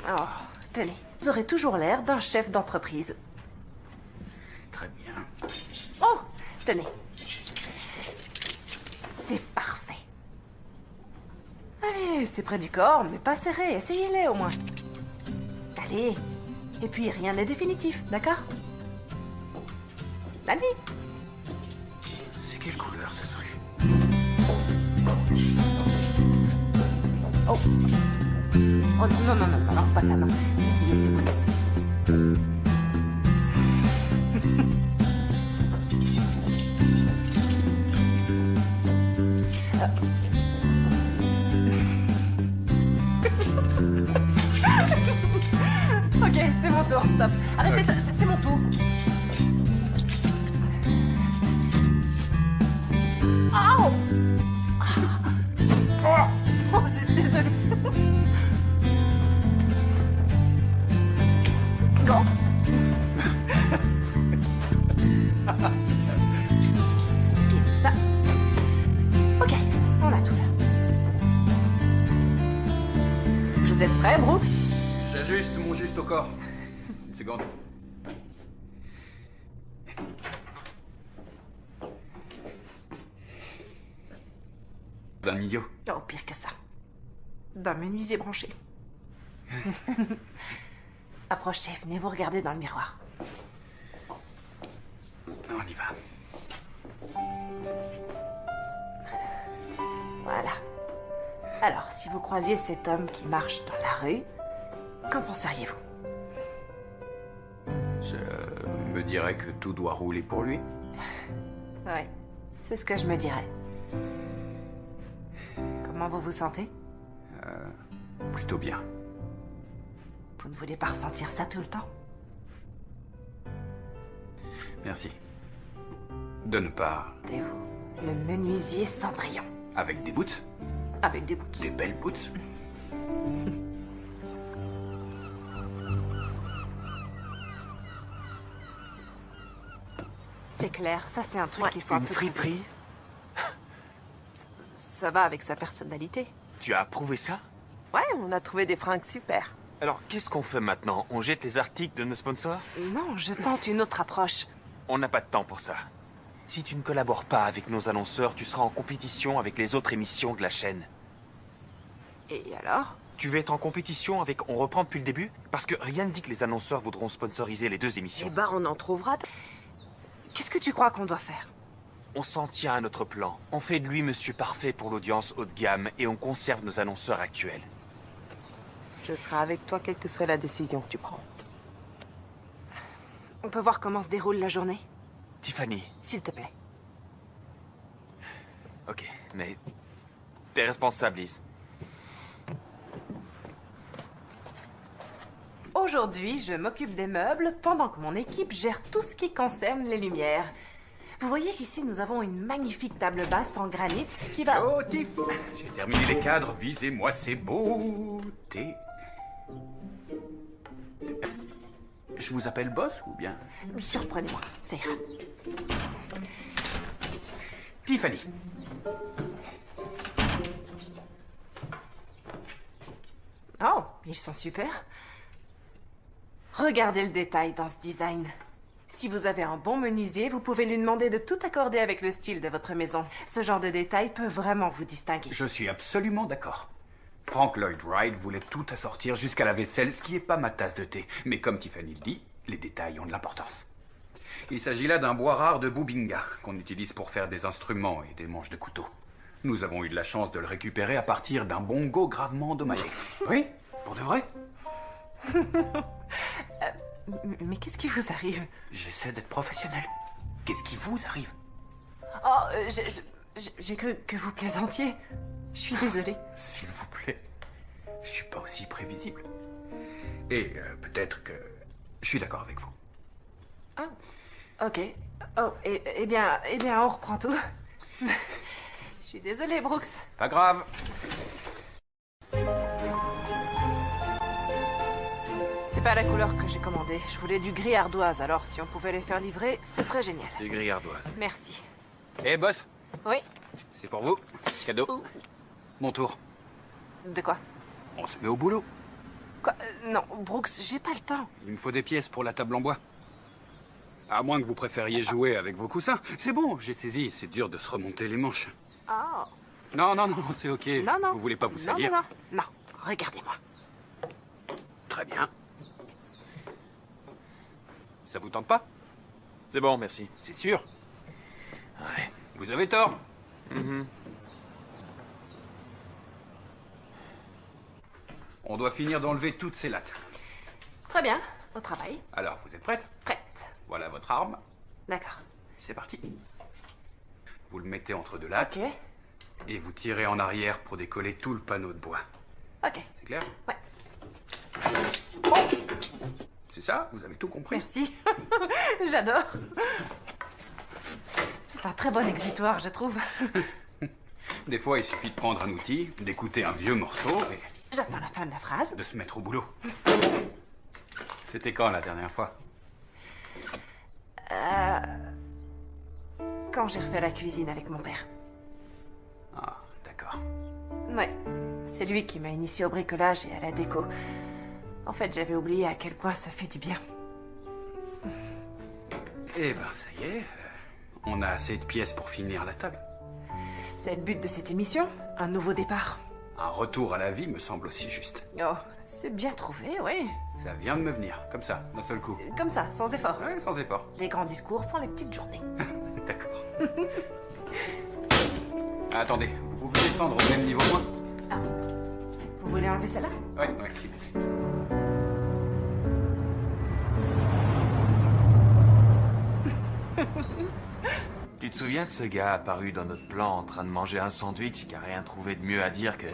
Oh, tenez, vous aurez toujours l'air d'un chef d'entreprise. Très bien. Oh, tenez. C'est parfait. Allez, c'est près du corps, mais pas serré. Essayez-les au moins. Allez. Et puis, rien n'est définitif, d'accord? Allez. C'est quelle couleur ce truc? Oh. Oh non, non, non, non, non, pas ça, non. Essayez ce coup-ci. Ok, c'est mon tour, stop. Arrêtez ça, c'est mon tour. Oh, oh, je suis désolée. Go. Et ça. Ok, on a tout là. Vous êtes prêts, Brooks? J'ajuste mon juste au corps. Une seconde. D'un idiot. Oh, pire que ça. D'un menuisier branché. Approchez, venez vous regarder dans le miroir. On y va. Voilà. Alors, si vous croisiez cet homme qui marche dans la rue, qu'en penseriez-vous? Je me dirais que tout doit rouler pour lui. Ouais, c'est ce que je me dirais. Comment vous vous sentez? Plutôt bien. Vous ne voulez pas ressentir ça tout le temps? Merci. De ne pas... C'est vous, le menuisier Cendrillon. Avec des boots. Avec des boots. Des belles boots. C'est clair, ça c'est un truc qu'il faut un Une peu friperie? Ça va avec sa personnalité. Tu as approuvé ça? Ouais, on a trouvé des fringues super. Alors, qu'est-ce qu'on fait maintenant? On jette les articles de nos sponsors? Non, je tente une autre approche. On n'a pas de temps pour ça. Si tu ne collabores pas avec nos annonceurs, tu seras en compétition avec les autres émissions de la chaîne. Et alors? Tu veux être en compétition avec On reprend depuis le début? Parce que rien ne dit que les annonceurs voudront sponsoriser les deux émissions. Eh ben, on en trouvera. Qu'est-ce que tu crois qu'on doit faire? On s'en tient à notre plan. On fait de lui Monsieur Parfait pour l'audience haut de gamme et on conserve nos annonceurs actuels. Je serai avec toi quelle que soit la décision que tu prends. On peut voir comment se déroule la journée? Tiffany. S'il te plaît. Ok, mais... T'es responsable, Liz. Aujourd'hui, je m'occupe des meubles pendant que mon équipe gère tout ce qui concerne les lumières. Vous voyez qu'ici, nous avons une magnifique table basse en granit qui va... Oh, Tiff, j'ai terminé les cadres, visez-moi ces beautés. Je vous appelle boss ou bien... Surprenez-moi, ça ira. Tiffany. Oh, ils sont super. Regardez le détail dans ce design. Si vous avez un bon menuisier, vous pouvez lui demander de tout accorder avec le style de votre maison. Ce genre de détail peut vraiment vous distinguer. Je suis absolument d'accord. Frank Lloyd Wright voulait tout assortir jusqu'à la vaisselle, ce qui n'est pas ma tasse de thé. Mais comme Tiffany le dit, les détails ont de l'importance. Il s'agit là d'un bois rare de Bubinga, qu'on utilise pour faire des instruments et des manches de couteau. Nous avons eu de la chance de le récupérer à partir d'un bongo gravement endommagé. Oui, pour de vrai. Mais qu'est-ce qui vous arrive? J'essaie d'être professionnel. Qu'est-ce qui vous arrive? Oh, j'ai cru que vous plaisantiez. Je suis désolée. S'il vous plaît, je suis pas aussi prévisible. Et peut-être que je suis d'accord avec vous. Ah, ok. Oh, eh bien, on reprend tout. Je suis désolée, Brooks. Pas grave. C'est pas la couleur que j'ai commandée. Je voulais du gris ardoise, alors si on pouvait les faire livrer, ce serait génial. Des grilles ardoises. Merci. Eh, boss, Oui? c'est pour vous. Cadeau. Mon tour. De quoi? On se met au boulot. Quoi? Non, Brooks, j'ai pas le temps. Il me faut des pièces pour la table en bois. À moins que vous préfériez jouer avec vos coussins. C'est bon, j'ai saisi. C'est dur de se remonter les manches. Oh. Non, c'est ok. Non. Vous voulez pas vous Non, salir? non. Regardez-moi. Très bien. Ça vous tente pas? C'est bon, merci. C'est sûr. Ouais. Vous avez tort. On doit finir d'enlever toutes ces lattes. Très bien. Au travail. Alors, vous êtes prête? Prête. Voilà votre arme. D'accord. C'est parti. Vous le mettez entre deux lattes. Ok. Et vous tirez en arrière pour décoller tout le panneau de bois. Ok. C'est clair? Ouais. C'est ça? Vous avez tout compris? Merci. J'adore. C'est un très bon exitoire, je trouve. Des fois, il suffit de prendre un outil, d'écouter un vieux morceau et J'attends la fin de la phrase. de se mettre au boulot. C'était quand la dernière fois? Quand j'ai refait la cuisine avec mon père. Ah, d'accord. Ouais. C'est lui qui m'a initié au bricolage et à la déco. En fait, j'avais oublié à quel point ça fait du bien. Eh ben, ça y est. On a assez de pièces pour finir la table. C'est le but de cette émission, un nouveau départ. Un retour à la vie me semble aussi juste. Oh, c'est bien trouvé, oui. Ça vient de me venir, comme ça, d'un seul coup. Comme ça, sans effort. Ouais, sans effort. Les grands discours font les petites journées. D'accord. Attendez, vous pouvez descendre au même niveau que moi? Ah. Vous voulez enlever celle-là? Ouais, s'il vous plaît. Tu te souviens de ce gars apparu dans notre plan en train de manger un sandwich qui a rien trouvé de mieux à dire que...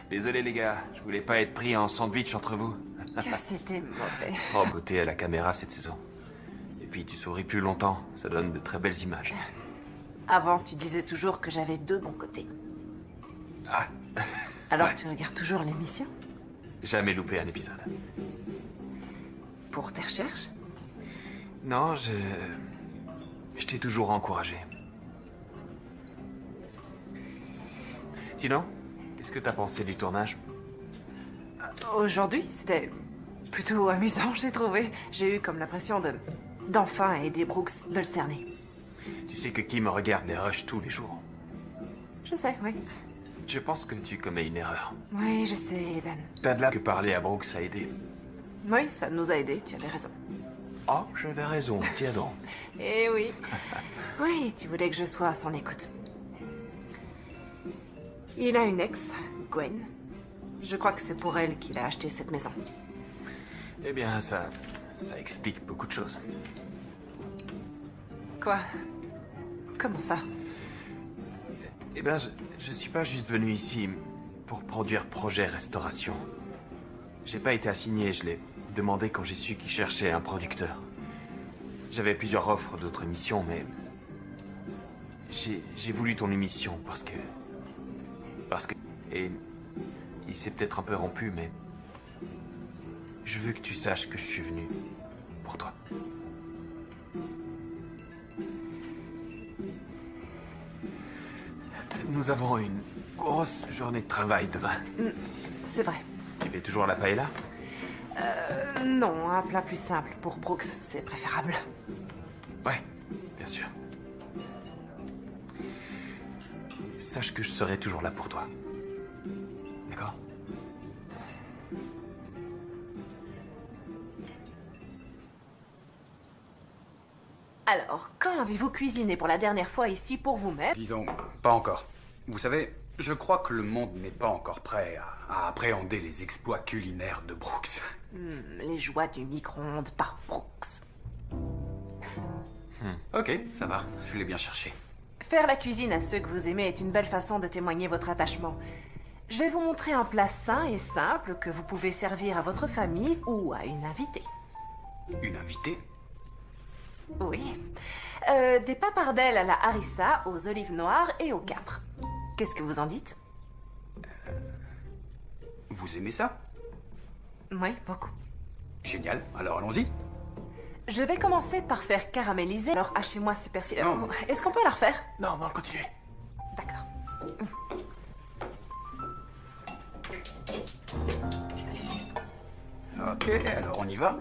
Désolé les gars, je voulais pas être pris en sandwich entre vous. Que c'était mauvais. Oh, côté à la caméra cette saison. Et puis tu souris plus longtemps, ça donne de très belles images. Avant, tu disais toujours que j'avais deux bons côtés. Ah, Alors ouais. tu regardes toujours l'émission? Jamais loupé un épisode. Pour tes recherches? Non, je t'ai toujours encouragé. Sinon, qu'est-ce que t'as pensé du tournage? Aujourd'hui, c'était plutôt amusant, j'ai trouvé. J'ai eu comme l'impression d'enfin aider Brooks de le cerner. Tu sais que Kim regarde les rushs tous les jours. Je sais, oui. Je pense que tu commets une erreur. Oui, je sais, Dan. T'as de là que parler à Brooks a aidé. Oui, ça nous a aidés, tu avais raison. Oh, j'avais raison, tiens donc. Eh oui. Oui, tu voulais que je sois à son écoute. Il a une ex, Gwen. Je crois que c'est pour elle qu'il a acheté cette maison. Eh bien, ça explique beaucoup de choses. Quoi? Comment ça? Eh ben, je suis pas juste venu ici pour produire projet restauration. J'ai pas été assigné, je l'ai demandé quand j'ai su qu'ils cherchaient un producteur. J'avais plusieurs offres d'autres émissions, mais... J'ai voulu ton émission parce que... Et... Il s'est peut-être un peu rompu, mais... Je veux que tu saches que je suis venu pour toi. Nous avons une grosse journée de travail demain. C'est vrai. Tu fais toujours la paella? Non, un plat plus simple pour Brooks, c'est préférable. Ouais, bien sûr. Sache que je serai toujours là pour toi. D'accord? Alors, quand avez-vous cuisiné pour la dernière fois ici pour vous-même? Disons, pas encore. Vous savez, je crois que le monde n'est pas encore prêt à appréhender les exploits culinaires de Brooks. Les joies du micro-ondes par Brooks. Ok, ça va, je l'ai bien cherché. Faire la cuisine à ceux que vous aimez est une belle façon de témoigner votre attachement. Je vais vous montrer un plat sain et simple que vous pouvez servir à votre famille ou à une invitée. Une invitée? Oui. Des papardelles à la harissa, aux olives noires et au capre. Qu'est-ce que vous en dites? Vous aimez ça? Oui, beaucoup. Génial, alors allons-y. Je vais commencer par faire caraméliser. Alors, hachez-moi ce persil. Non. Est-ce qu'on peut la refaire? Non, non, continuez. D'accord. Ok, alors on y va.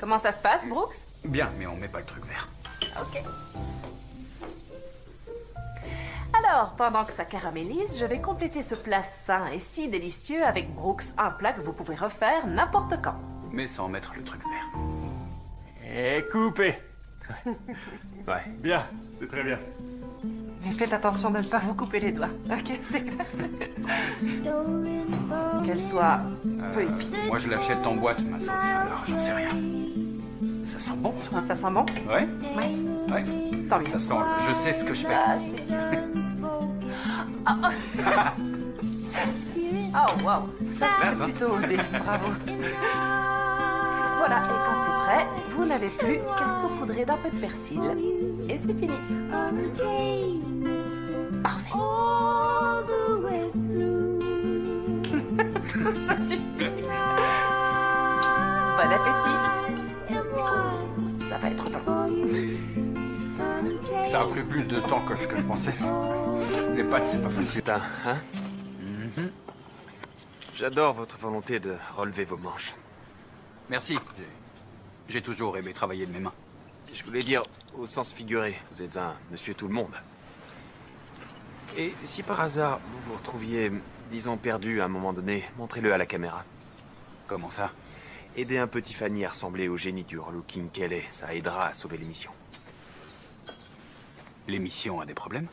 Comment ça se passe, Brooks? Bien, mais on met pas le truc vert. Ok. Alors, pendant que ça caramélise, je vais compléter ce plat sain et si délicieux avec Brooks, un plat que vous pouvez refaire n'importe quand. Mais sans mettre le truc vert. Et coupé. Ouais. Bien, c'était très bien. Mais faites attention de ne pas vous couper les doigts. Ok, c'est clair. Qu'elle soit peu épicée. Moi je l'achète en boîte, ma sauce, alors j'en sais rien. Ça sent bon, ça. Ça sent bon? Ouais? Oui. Ouais. Tant mieux. Ça sent, je sais ce que je fais. Ah, c'est sûr. Oh, wow. Ça, classe, c'est hein? plutôt osé. Bravo. Voilà, et quand c'est prêt, vous n'avez plus qu'à saupoudrer d'un peu de persil. Et c'est fini. Parfait. Ça suffit. Bon appétit. Ça va être bon. Ça a pris plus de temps que ce que je pensais. Les pâtes, c'est pas facile. Putain, hein? J'adore votre volonté de relever vos manches. Merci. J'ai toujours aimé travailler de mes mains. Je voulais dire, au sens figuré, vous êtes un monsieur tout le monde. Et si par hasard vous vous retrouviez, disons, perdu à un moment donné, montrez-le à la caméra. Comment ça? Aidez un petit Fanny à ressembler au génie du relooking qu'elle est, ça aidera à sauver l'émission. L'émission a des problèmes?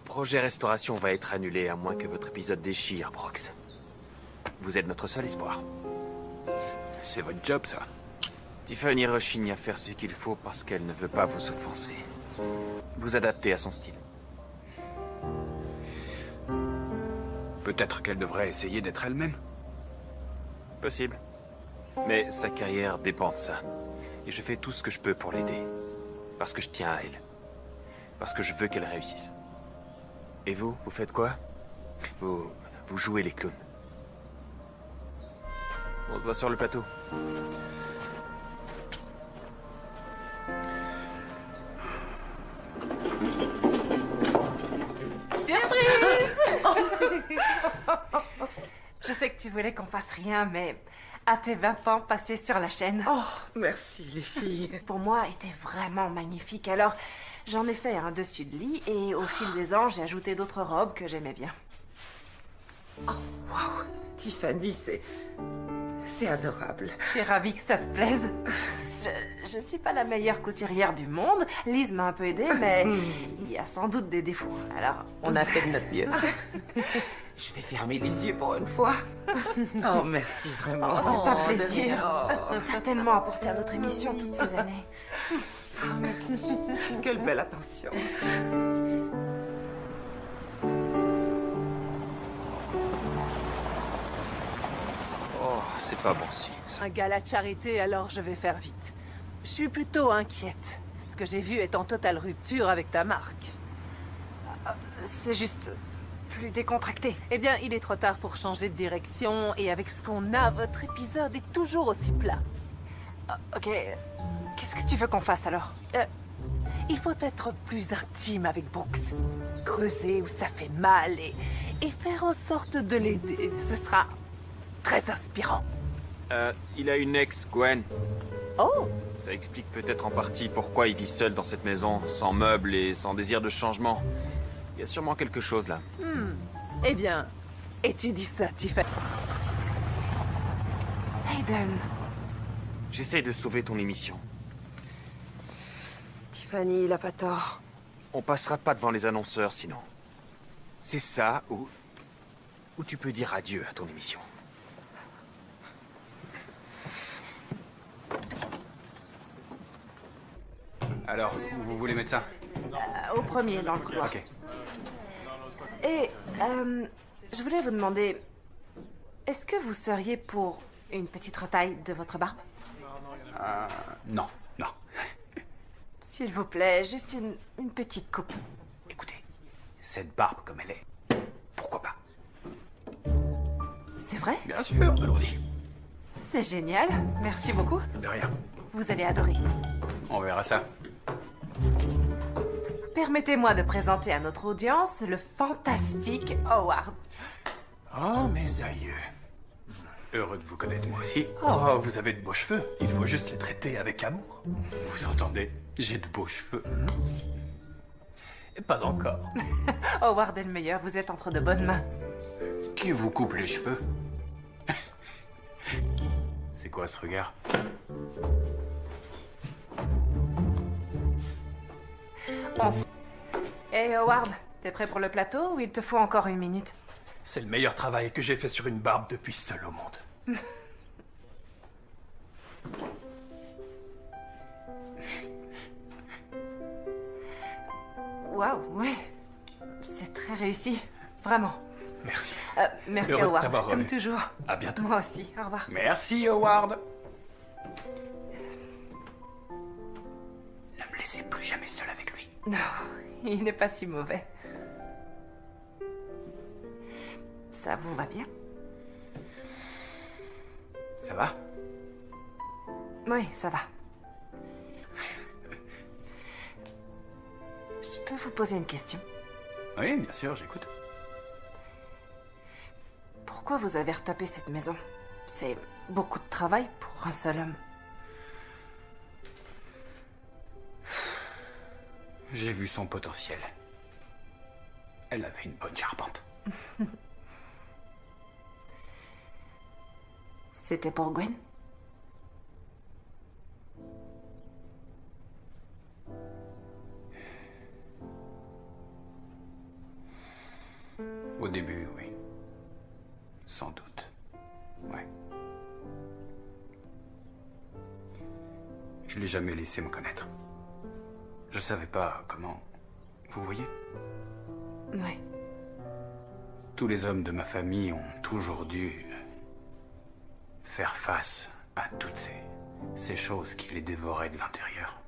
Projet restauration va être annulé à moins que votre épisode déchire, Brooks. Vous êtes notre seul espoir. C'est votre job, ça. Tiffany rechigne à faire ce qu'il faut parce qu'elle ne veut pas vous offenser. Vous adaptez à son style. Peut-être qu'elle devrait essayer d'être elle-même. Possible. Mais sa carrière dépend de ça. Et je fais tout ce que je peux pour l'aider. Parce que je tiens à elle. Parce que je veux qu'elle réussisse. Et vous, vous faites quoi? Vous jouez les clowns. On se voit sur le plateau. Surprise! Je sais que tu voulais qu'on fasse rien, mais à tes 20 ans passés sur la chaîne, Oh, merci les filles. pour moi, était vraiment magnifique. Alors, j'en ai fait un dessus de lit et au fil des ans, j'ai ajouté d'autres robes que j'aimais bien. Waouh, Tiffany, c'est adorable. Je suis ravie que ça te plaise. Je ne suis pas la meilleure couturière du monde. Lise m'a un peu aidée, mais il y a sans doute des défauts. Alors, on a fait de notre mieux. Je vais fermer les yeux pour une fois. Oh, merci vraiment. Oh, c'est un plaisir. T'as tellement apporté à notre émission toutes ces années. Oh, merci. Quelle belle attention. Oh, c'est pas bon signe, ça. Un gala de charité, alors je vais faire vite. Je suis plutôt inquiète. Ce que j'ai vu est en totale rupture avec ta marque. C'est juste plus décontracté. Eh bien, il est trop tard pour changer de direction, et avec ce qu'on a, votre épisode est toujours aussi plat. Ok, qu'est-ce que tu veux qu'on fasse alors? Il faut être plus intime avec Brooks. Creuser où ça fait mal et faire en sorte de l'aider. Ce sera très inspirant. Il a une ex, Gwen. Oh! Ça explique peut-être en partie pourquoi il vit seul dans cette maison, sans meubles et sans désir de changement. Il y a sûrement quelque chose là. Eh bien, étudie ça, Tiffany. Hayden, J'essaye de sauver ton émission. Tiffany, il a pas tort. On passera pas devant les annonceurs sinon. C'est ça ou tu peux dire adieu à ton émission. Alors, où vous voulez mettre ça? au premier dans le couloir. Ok. Et, je voulais vous demander, est-ce que vous seriez pour une petite retaille de votre barbe? Non, non. S'il vous plaît, juste une petite coupe. Écoutez, cette barbe comme elle est, pourquoi pas? C'est vrai? Bien sûr, allons-y. C'est génial, merci beaucoup. De rien. Vous allez adorer. On verra ça. Permettez-moi de présenter à notre audience le fantastique Howard. Oh, mes aïeux. Heureux de vous connaître, moi aussi. Oh, vous avez de beaux cheveux. Il faut juste les traiter avec amour. Vous entendez? J'ai de beaux cheveux. Et pas encore. Howard est le meilleur, vous êtes entre de bonnes mains. Qui vous coupe les cheveux? C'est quoi ce regard? Hey Howard, t'es prêt pour le plateau ou il te faut encore une minute? C'est le meilleur travail que j'ai fait sur une barbe depuis seul au monde. Waouh, ouais. C'est très réussi. Vraiment. Merci. Merci Heureux de Howard, t'avoir comme revu. toujours. À bientôt. Moi aussi, au revoir. Merci, Howard. Ne me laissez plus jamais seul avec lui. Non, il n'est pas si mauvais. Ça vous va bien? Ça va? Oui, ça va. Je peux vous poser une question? Oui, bien sûr, j'écoute. Pourquoi vous avez retapé cette maison? C'est beaucoup de travail pour un seul homme. J'ai vu son potentiel. Elle avait une bonne charpente. C'était pour Gwen? Au début, oui. Sans doute. Ouais. Je l'ai jamais laissé me connaître. Je savais pas comment... Vous voyez? Oui. Tous les hommes de ma famille ont toujours dû faire face à toutes ces choses qui les dévoraient de l'intérieur.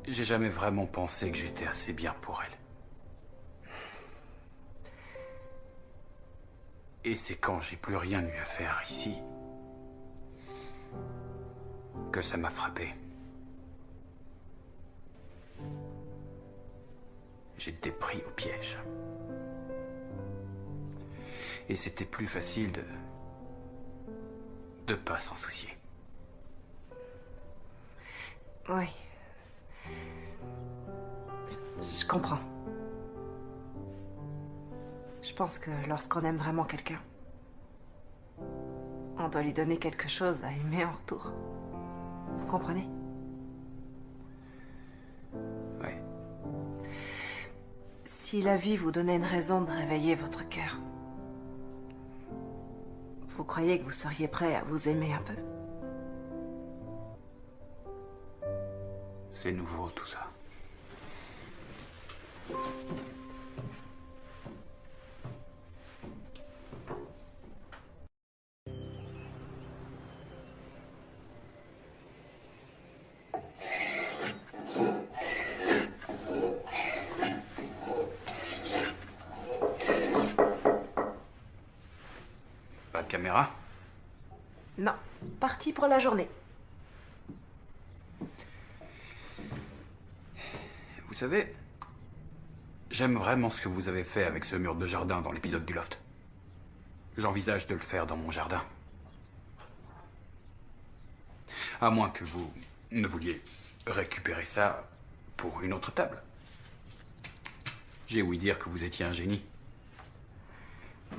J'ai jamais vraiment pensé que j'étais assez bien pour elle. Et c'est quand j'ai plus rien eu à faire ici que ça m'a frappé. J'ai été pris au piège. Et c'était plus facile de pas s'en soucier. Oui. Je comprends. Je pense que lorsqu'on aime vraiment quelqu'un, on doit lui donner quelque chose à aimer en retour. Vous comprenez? Oui. Si la vie vous donnait une raison de réveiller votre cœur, vous croyez que vous seriez prêt à vous aimer un peu? C'est nouveau, tout ça. Pas de caméra? Non, parti pour la journée. Vous savez, j'aime vraiment ce que vous avez fait avec ce mur de jardin dans l'épisode du loft. J'envisage de le faire dans mon jardin. À moins que vous ne vouliez récupérer ça pour une autre table. J'ai ouï dire que vous étiez un génie.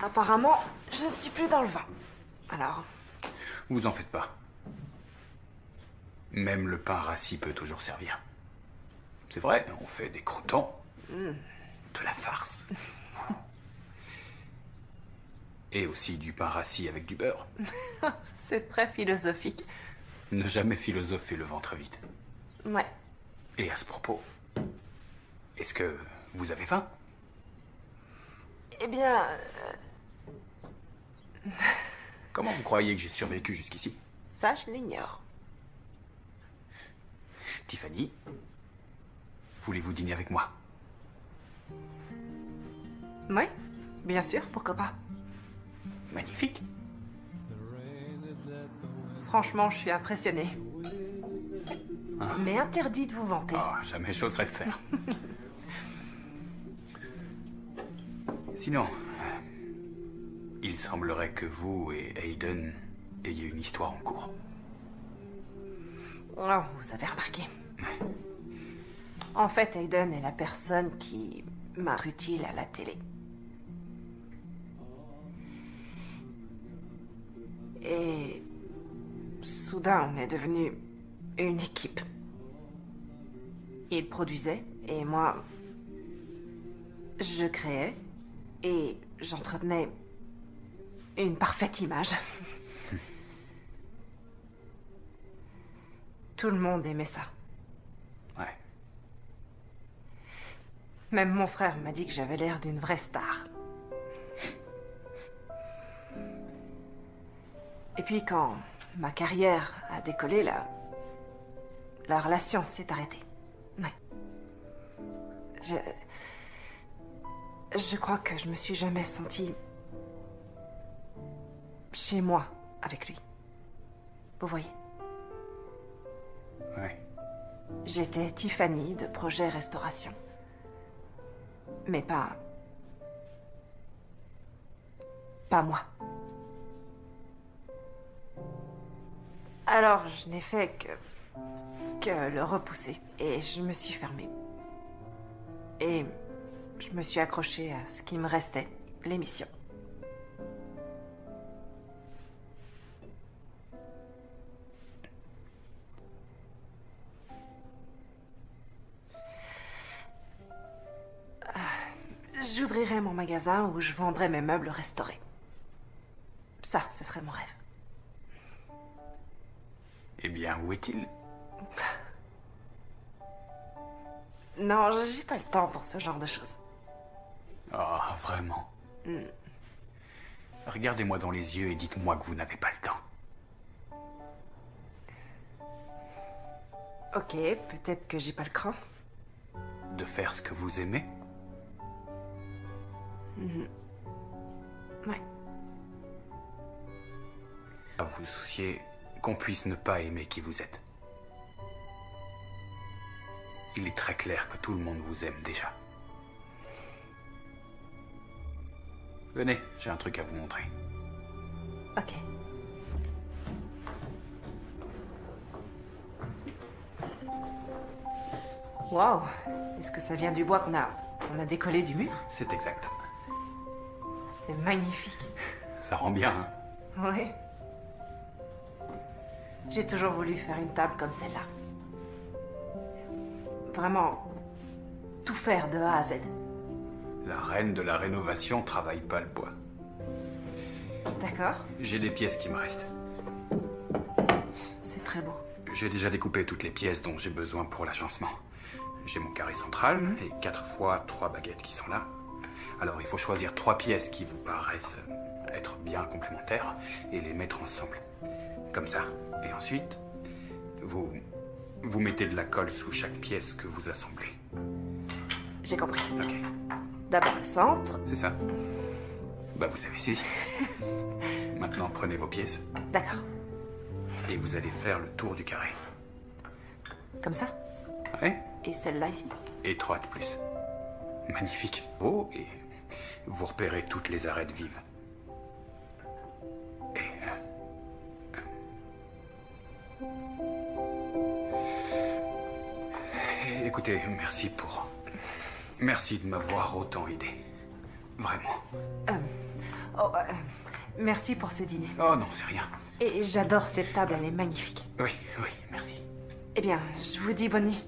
Apparemment, je ne suis plus dans le vin. Alors, Vous en faites pas. Même le pain rassis peut toujours servir. C'est vrai, on fait des croûtons. De la farce. Et aussi du pain rassis avec du beurre. c'est très philosophique. Ne jamais philosopher le ventre vide. Ouais. Et à ce propos, est-ce que vous avez faim? Eh bien, Comment vous croyez que j'ai survécu jusqu'ici? ça, je l'ignore. Tiffany, voulez-vous dîner avec moi? Oui, bien sûr, pourquoi pas. Magnifique. Franchement, je suis impressionnée. Hein? Mais interdit de vous vanter. Oh, jamais j'oserais le faire. Sinon, il semblerait que vous et Aiden ayez une histoire en cours. Oh, vous avez remarqué. En fait, Aiden est la personne qui m'a été utile à la télé. Et soudain, on est devenu une équipe. Il produisait et moi, je créais et j'entretenais une parfaite image. Tout le monde aimait ça. Ouais. Même mon frère m'a dit que j'avais l'air d'une vraie star. Et puis quand ma carrière a décollé, la relation s'est arrêtée. Ouais. Je crois que je me suis jamais sentie chez moi avec lui. Vous voyez? Ouais. J'étais Tiffany de Projet Restauration. Mais pas moi. Alors, je n'ai fait que le repousser. Et je me suis fermée. Et je me suis accrochée à ce qui me restait, l'émission. J'ouvrirai mon magasin où je vendrai mes meubles restaurés. Ça, ce serait mon rêve. Eh bien, où est-il? Non, j'ai pas le temps pour ce genre de choses. Ah, vraiment? Regardez-moi dans les yeux et dites-moi que vous n'avez pas le temps. Ok, peut-être que j'ai pas le cran. De faire ce que vous aimez? Ouais. À vous soucier qu'on puisse ne pas aimer qui vous êtes. Il est très clair que tout le monde vous aime déjà. Venez, j'ai un truc à vous montrer. Ok. Wow. Est-ce que ça vient du bois qu'on a décollé du mur? C'est exact. C'est magnifique. Ça rend bien, hein? Oui. J'ai toujours voulu faire une table comme celle-là. Vraiment, tout faire de A à Z. La reine de la rénovation travaille pas le bois. D'accord. J'ai des pièces qui me restent. C'est très beau. J'ai déjà découpé toutes les pièces dont j'ai besoin pour l'agencement. J'ai mon carré central et 4 fois 3 baguettes qui sont là. Alors il faut choisir 3 pièces qui vous paraissent être bien complémentaires et les mettre ensemble. Comme ça. Et ensuite, vous mettez de la colle sous chaque pièce que vous assemblez. J'ai compris. Ok. D'abord le centre. C'est ça. Bah vous avez saisi. Maintenant prenez vos pièces D'accord. et vous allez faire le tour du carré. Comme ça. Ouais. Et celle-là ici. Et 3 de plus. Magnifique. Oh, et vous repérez toutes les arêtes vives. Et écoutez, merci de m'avoir autant aidé. Vraiment. Merci pour ce dîner. Oh non, c'est rien. Et j'adore cette table, elle est magnifique. Oui, merci. Eh bien, je vous dis bonne nuit.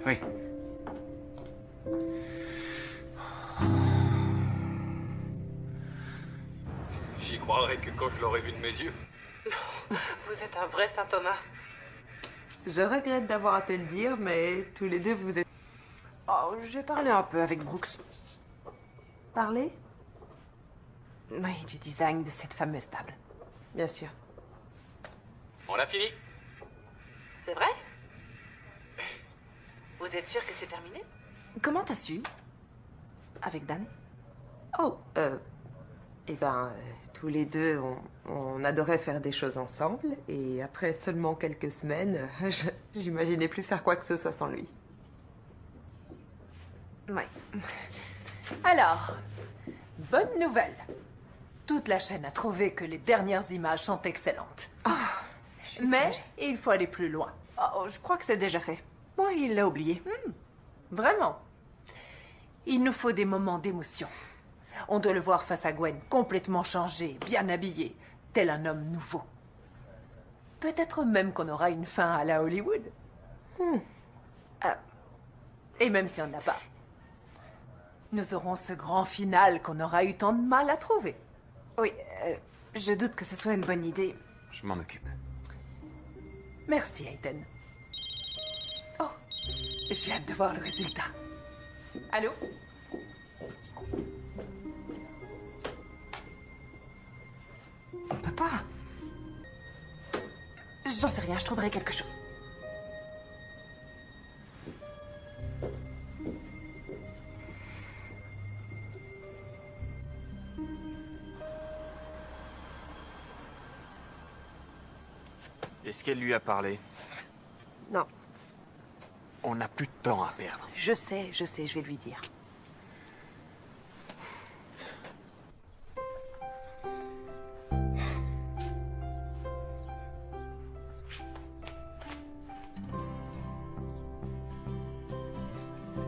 Oui. J'y croirais que quand je l'aurais vu de mes yeux. Vous êtes un vrai Saint Thomas. Je regrette d'avoir à te le dire, mais tous les deux, vous êtes... Oh, j'ai parlé un peu avec Brooks. Parlé? Oui, du design de cette fameuse table. Bien sûr. On a fini. C'est vrai? Vous êtes sûr que c'est terminé? Comment t'as su? Avec Dan? Oh, tous les deux, on adorait faire des choses ensemble, et après seulement quelques semaines, j'imaginais plus faire quoi que ce soit sans lui. Ouais. Alors, bonne nouvelle. Toute la chaîne a trouvé que les dernières images sont excellentes. Mais il faut aller plus loin. Oh, je crois que c'est déjà fait. Moi, il l'a oublié. Vraiment. Il nous faut des moments d'émotion. On doit le voir face à Gwen, complètement changé, bien habillé, tel un homme nouveau. Peut-être même qu'on aura une fin à la Hollywood. Et même si on n'a pas, nous aurons ce grand final qu'on aura eu tant de mal à trouver. Oui, je doute que ce soit une bonne idée. Je m'en occupe. Merci, Hayden. Oh, j'ai hâte de voir le résultat. Allô? On peut pas. J'en sais rien, je trouverai quelque chose. Est-ce qu'elle lui a parlé? Non. On n'a plus de temps à perdre. Je sais, je vais lui dire.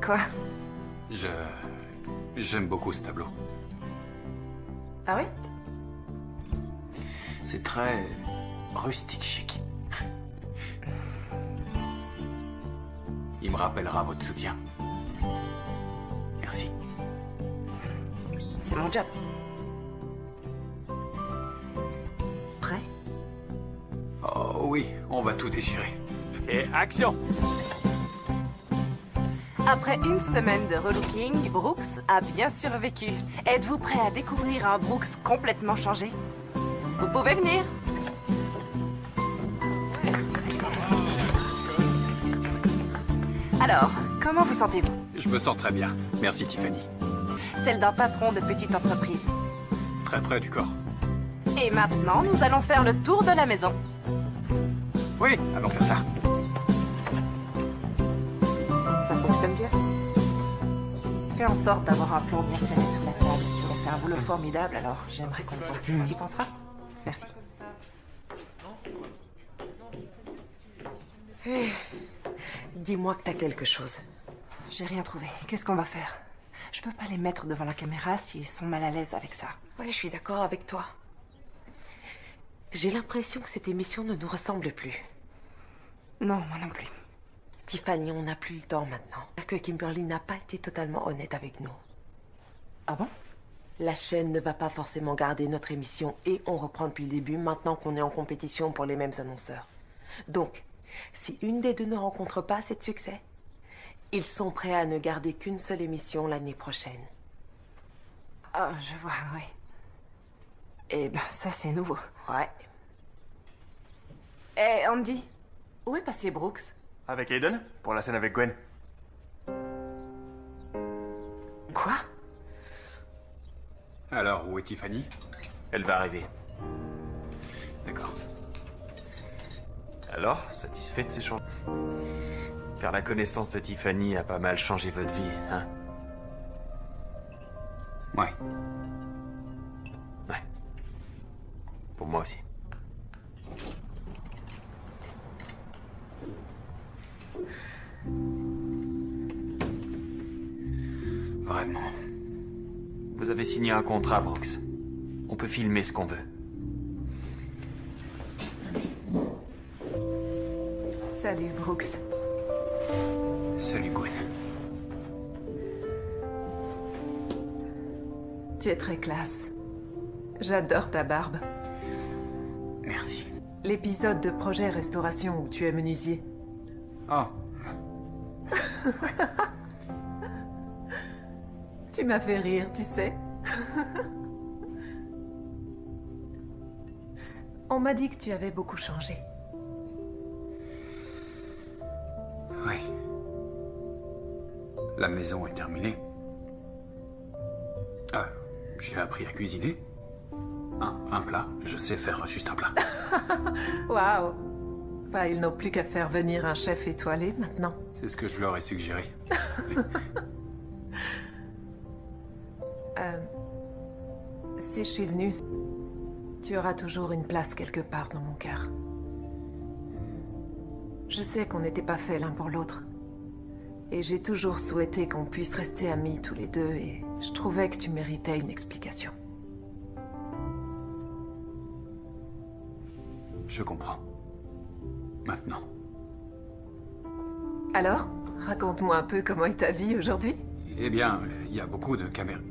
Quoi? J'aime beaucoup ce tableau. Ah oui? C'est très rustique chic. Il me rappellera votre soutien. Merci. C'est mon job. Prêt? Oh oui, on va tout déchirer. Et action! Après une semaine de relooking, Brooks a bien survécu. Êtes-vous prêt à découvrir un Brooks complètement changé? Vous pouvez venir. Alors, comment vous sentez-vous? Je me sens très bien. Merci Tiffany. Celle d'un patron de petite entreprise. Très près du corps. Et maintenant, nous allons faire le tour de la maison. Oui, allons faire ça. Ça fonctionne bien? Fais en sorte d'avoir un plan bien serré sous la table. Il a fait un boulot formidable, alors j'aimerais qu'on le voit. Tu y penseras? Merci. Dis-moi que t'as quelque chose. J'ai rien trouvé. Qu'est-ce qu'on va faire? Je veux pas les mettre devant la caméra s'ils sont mal à l'aise avec ça. Ouais, je suis d'accord avec toi. J'ai l'impression que cette émission ne nous ressemble plus. Non, moi non plus. Tiffany, on n'a plus le temps maintenant. Que Kimberly n'a pas été totalement honnête avec nous. Ah bon? La chaîne ne va pas forcément garder notre émission et on reprend depuis le début maintenant qu'on est en compétition pour les mêmes annonceurs. Donc, si une des deux ne rencontre pas assez de succès, ils sont prêts à ne garder qu'une seule émission l'année prochaine. Ah, je vois, oui. Eh ben, ça, c'est nouveau. Ouais. Eh, Andy, où est passé Brooks? Avec Aiden, pour la scène avec Gwen. Quoi? Alors, où est Tiffany? Elle va arriver. D'accord. Alors, satisfait de ces changements? Faire la connaissance de Tiffany a pas mal changé votre vie, hein? Ouais. Ouais. Pour moi aussi. Vraiment. Vous avez signé un contrat, Brooks. On peut filmer ce qu'on veut. Salut, Brooks. Salut, Gwen. Tu es très classe. J'adore ta barbe. Merci. L'épisode de Projet Restauration où tu es menuisier. Oh. Tu m'as fait rire, tu sais. On m'a dit que tu avais beaucoup changé. Oui. La maison est terminée. J'ai appris à cuisiner. Un plat. Je sais faire juste un plat. Waouh! Bah, ils n'ont plus qu'à faire venir un chef étoilé maintenant. C'est ce que je leur ai suggéré. Si je suis venue, tu auras toujours une place quelque part dans mon cœur. Je sais qu'on n'était pas faits l'un pour l'autre. Et j'ai toujours souhaité qu'on puisse rester amis tous les deux et je trouvais que tu méritais une explication. Je comprends. Maintenant. Alors, raconte-moi un peu comment est ta vie aujourd'hui. Eh bien, il y a beaucoup de caméras.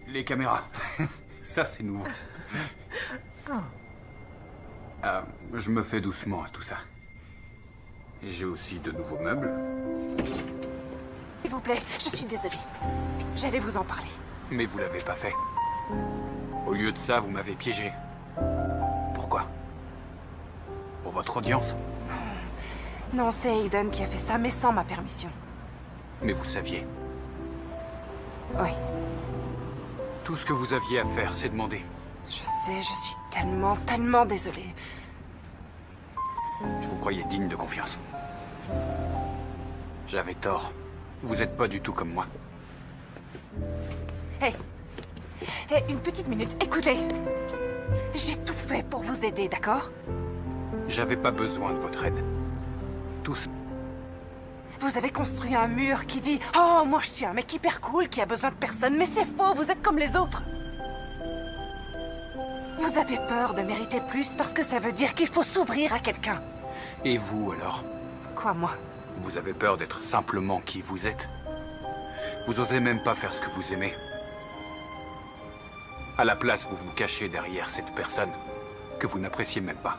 Les caméras. Ça, c'est nouveau. Je me fais doucement à tout ça. J'ai aussi de nouveaux meubles. S'il vous plaît, je suis désolée. J'allais vous en parler. Mais vous l'avez pas fait. Au lieu de ça, vous m'avez piégé. Pourquoi? Pour votre audience? Non, c'est Aiden qui a fait ça, mais sans ma permission. Mais vous saviez. Oui. Tout ce que vous aviez à faire, c'est demander. Je sais, je suis tellement désolée. Je vous croyais digne de confiance. J'avais tort. Vous n'êtes pas du tout comme moi. Hé, une petite minute, écoutez. J'ai tout fait pour vous aider, d'accord? J'avais pas besoin de votre aide. Tous. Vous avez construit un mur qui dit « Oh, moi je suis un mec hyper cool qui a besoin de personne, mais c'est faux, vous êtes comme les autres !» Vous avez peur de mériter plus parce que ça veut dire qu'il faut s'ouvrir à quelqu'un. Et vous, alors? Quoi, moi? Vous avez peur d'être simplement qui vous êtes. Vous osez même pas faire ce que vous aimez. À la place, vous vous cachez derrière cette personne que vous n'appréciez même pas.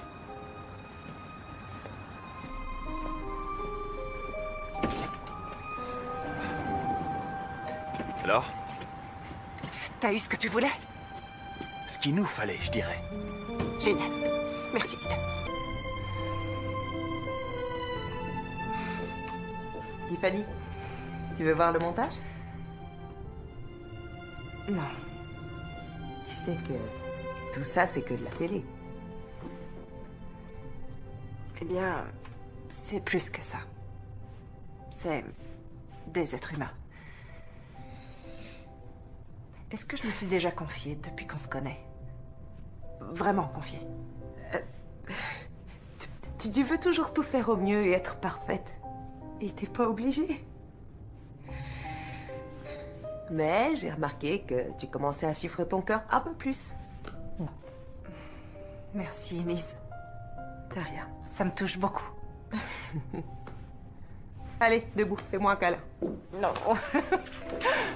Alors? T'as eu ce que tu voulais? Ce qu'il nous fallait, je dirais. Génial. Merci, Ida. Tiffany, tu veux voir le montage? Non. Tu sais que tout ça, c'est que de la télé. Eh bien, c'est plus que ça. C'est des êtres humains. Est-ce que je me suis déjà confiée depuis qu'on se connaît? Vraiment confiée? Tu veux toujours tout faire au mieux et être parfaite. Et t'es pas obligée. Mais j'ai remarqué que tu commençais à suivre ton cœur un peu plus. Merci, Enise. De rien, ça me touche beaucoup. Allez, debout, fais-moi un câlin. Non.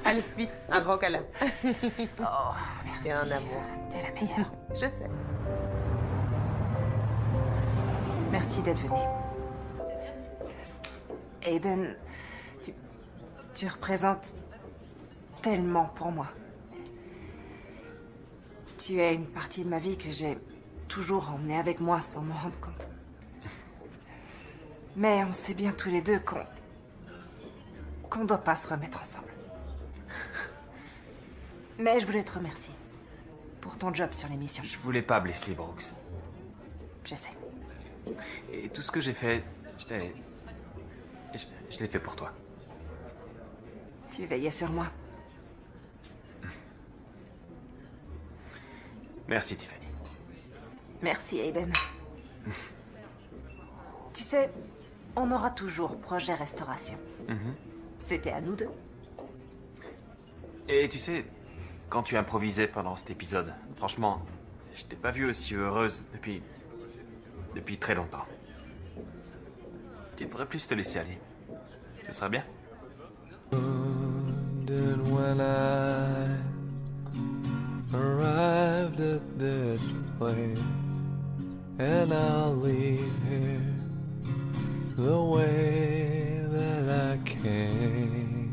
Allez, vite, un grand câlin. Oh, merci. C'est un amour. T'es la meilleure. Je sais. Merci d'être venu. Aiden, tu représentes tellement pour moi. Tu es une partie de ma vie que j'ai toujours emmenée avec moi sans m'en rendre compte. Mais on sait bien tous les deux qu'on doit pas se remettre ensemble. Mais je voulais te remercier pour ton job sur l'émission. Je voulais pas blesser Brooks. Je sais. Et tout ce que j'ai fait, je l'ai fait pour toi. Tu veillais sur moi. Merci, Tiffany. Merci, Aiden. Tu sais, on aura toujours projet restauration. C'était à nous deux. Et tu sais, quand tu improvisais pendant cet épisode, franchement, je t'ai pas vue aussi heureuse depuis très longtemps. Tu devrais plus te laisser aller. Ce serait bien. When I arrived at this place, and I'll leave here the way that I came.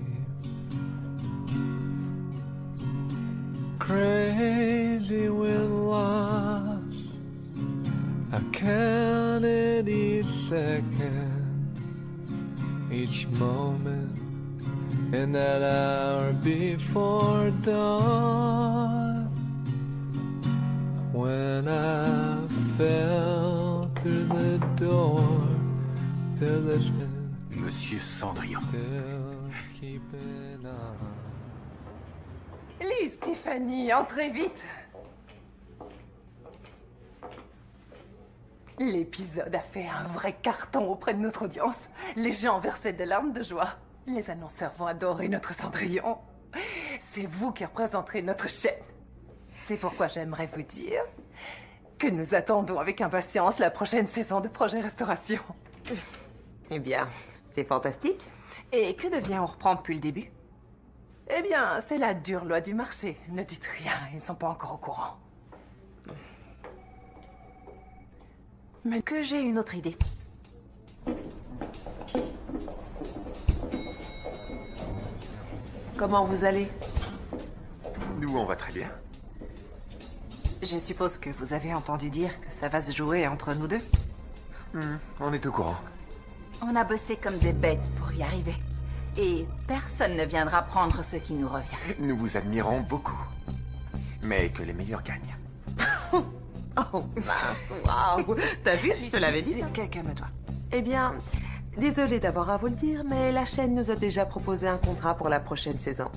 Crazy with loss, I counted each second, each moment in that hour before dawn, when I fell through the door to this Monsieur Cendrillon. still keeping on. Lise, Tiffany, entrez vite. L'épisode a fait un vrai carton auprès de notre audience. Les gens versaient des larmes de joie. Les annonceurs vont adorer notre Cendrillon. C'est vous qui représenterez notre chaîne. C'est pourquoi j'aimerais vous dire que nous attendons avec impatience la prochaine saison de Projet Restauration. Eh bien, c'est fantastique. Et que devient On reprend depuis le début? Eh bien, c'est la dure loi du marché. Ne dites rien, ils ne sont pas encore au courant. Mais que j'ai une autre idée. Comment vous allez? Nous, on va très bien. Je suppose que vous avez entendu dire que ça va se jouer entre nous deux. On est au courant. On a bossé comme des bêtes pour y arriver. Et personne ne viendra prendre ce qui nous revient. Nous vous admirons beaucoup. Mais que les meilleurs gagnent. Oh mince, waouh. T'as vu, je te l'avais dit. Calme-toi. Eh bien, désolée d'avoir à vous le dire, mais la chaîne nous a déjà proposé un contrat pour la prochaine saison.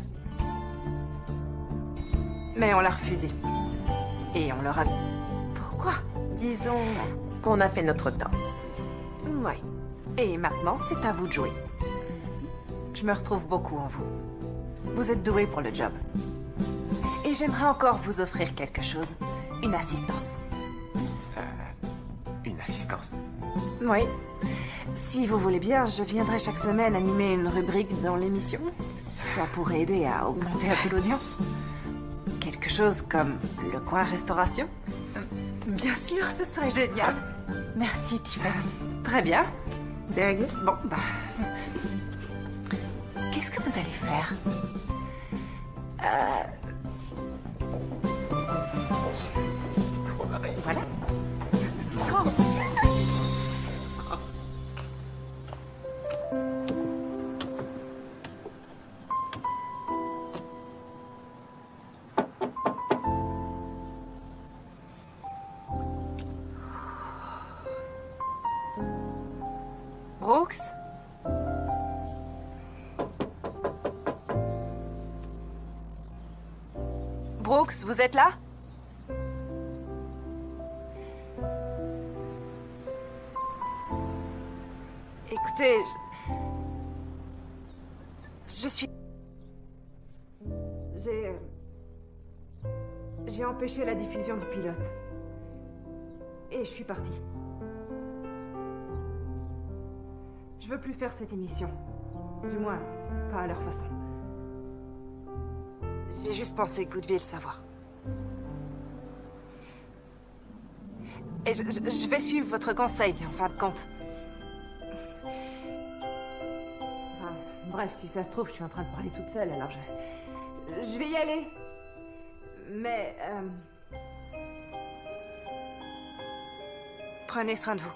Mais on l'a refusé. Et on leur a... Pourquoi? Disons qu'on a fait notre temps. Ouais. Et maintenant, c'est à vous de jouer. Je me retrouve beaucoup en vous. Vous êtes doué pour le job. Et j'aimerais encore vous offrir quelque chose. Une assistance. Une assistance. Oui. Si vous voulez bien, je viendrai chaque semaine animer une rubrique dans l'émission. Ça pourrait aider à augmenter un peu l'audience. Quelque chose comme le coin restauration. Bien sûr, ce serait génial. Merci, Tiffany. Très bien. Bon, bah... Qu'est-ce que vous allez faire? Voilà. Brooks? Brooks, vous êtes là? Écoutez, je suis... J'ai empêché la diffusion du pilote. Et je suis partie. Je veux plus faire cette émission. Du moins, pas à leur façon. J'ai juste pensé que vous deviez le savoir. Et je vais suivre votre conseil, en fin de compte. Enfin, bref, si ça se trouve, je suis en train de parler toute seule, alors je vais y aller. Mais, Prenez soin de vous.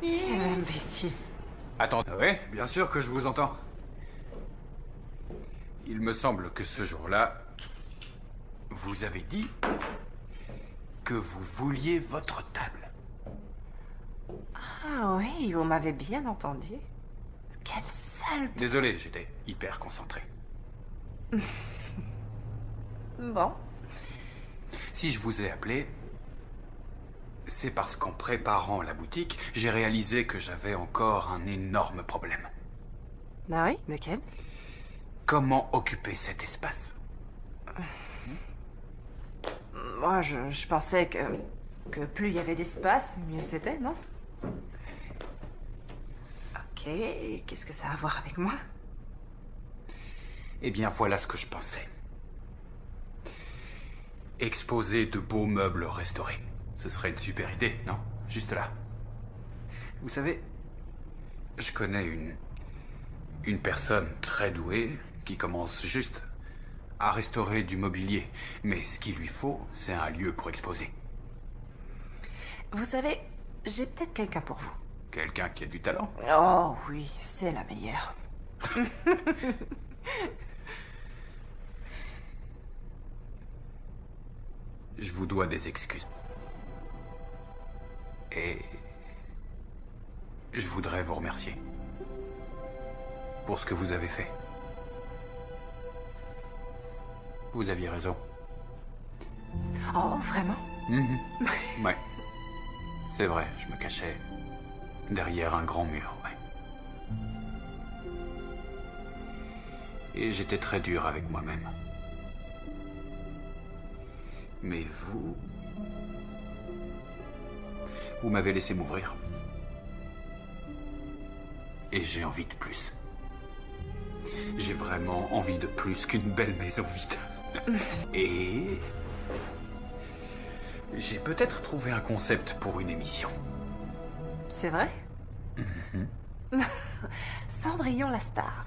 Quel imbécile. Attends, ouais, bien sûr que je vous entends. Il me semble que ce jour-là, vous avez dit que vous vouliez votre table. Ah oui, vous m'avez bien entendu. Quelle sale... Désolé, j'étais hyper concentré. Bon. Si je vous ai appelé, c'est parce qu'en préparant la boutique, j'ai réalisé que j'avais encore un énorme problème. Ah oui, lequel? Comment occuper cet espace? Moi, je pensais que plus il y avait d'espace, mieux c'était, non? Ok, et qu'est-ce que ça a à voir avec moi? Eh bien, voilà ce que je pensais. Exposer de beaux meubles restaurés. Ce serait une super idée, non? Juste là. Vous savez, je connais une personne très douée qui commence juste à restaurer du mobilier. Mais ce qu'il lui faut, c'est un lieu pour exposer. Vous savez, j'ai peut-être quelqu'un pour vous. Quelqu'un qui a du talent? Oh oui, c'est la meilleure. Je vous dois des excuses. Et je voudrais vous remercier pour ce que vous avez fait. Vous aviez raison. Oh, vraiment? Ouais. C'est vrai, je me cachais derrière un grand mur, ouais. Et j'étais très dur avec moi-même. Mais vous m'avez laissé m'ouvrir. Et j'ai envie de plus. J'ai vraiment envie de plus qu'une belle maison vide. Et j'ai peut-être trouvé un concept pour une émission. C'est vrai? Cendrillon la star.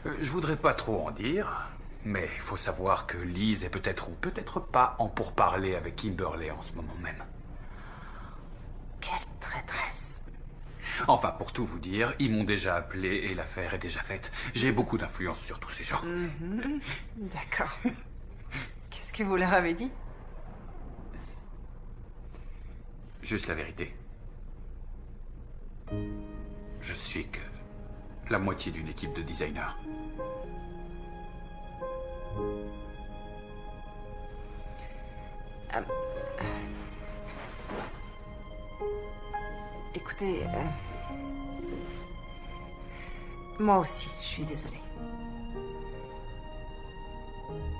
Je voudrais pas trop en dire, mais il faut savoir que Lise est peut-être ou peut-être pas en pourparlers avec Kimberly en ce moment même. Quelle traîtresse. Enfin, pour tout vous dire, ils m'ont déjà appelé et l'affaire est déjà faite. J'ai beaucoup d'influence sur tous ces gens. D'accord. Qu'est-ce que vous leur avez dit? Juste la vérité. Je suis que la moitié d'une équipe de designers. Écoutez, moi aussi, je suis désolée.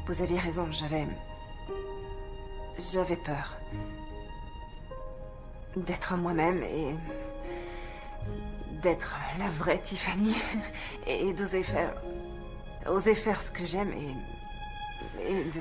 Vous aviez raison, j'avais peur d'être moi-même et d'être la vraie Tiffany et d'oser faire ce que j'aime et de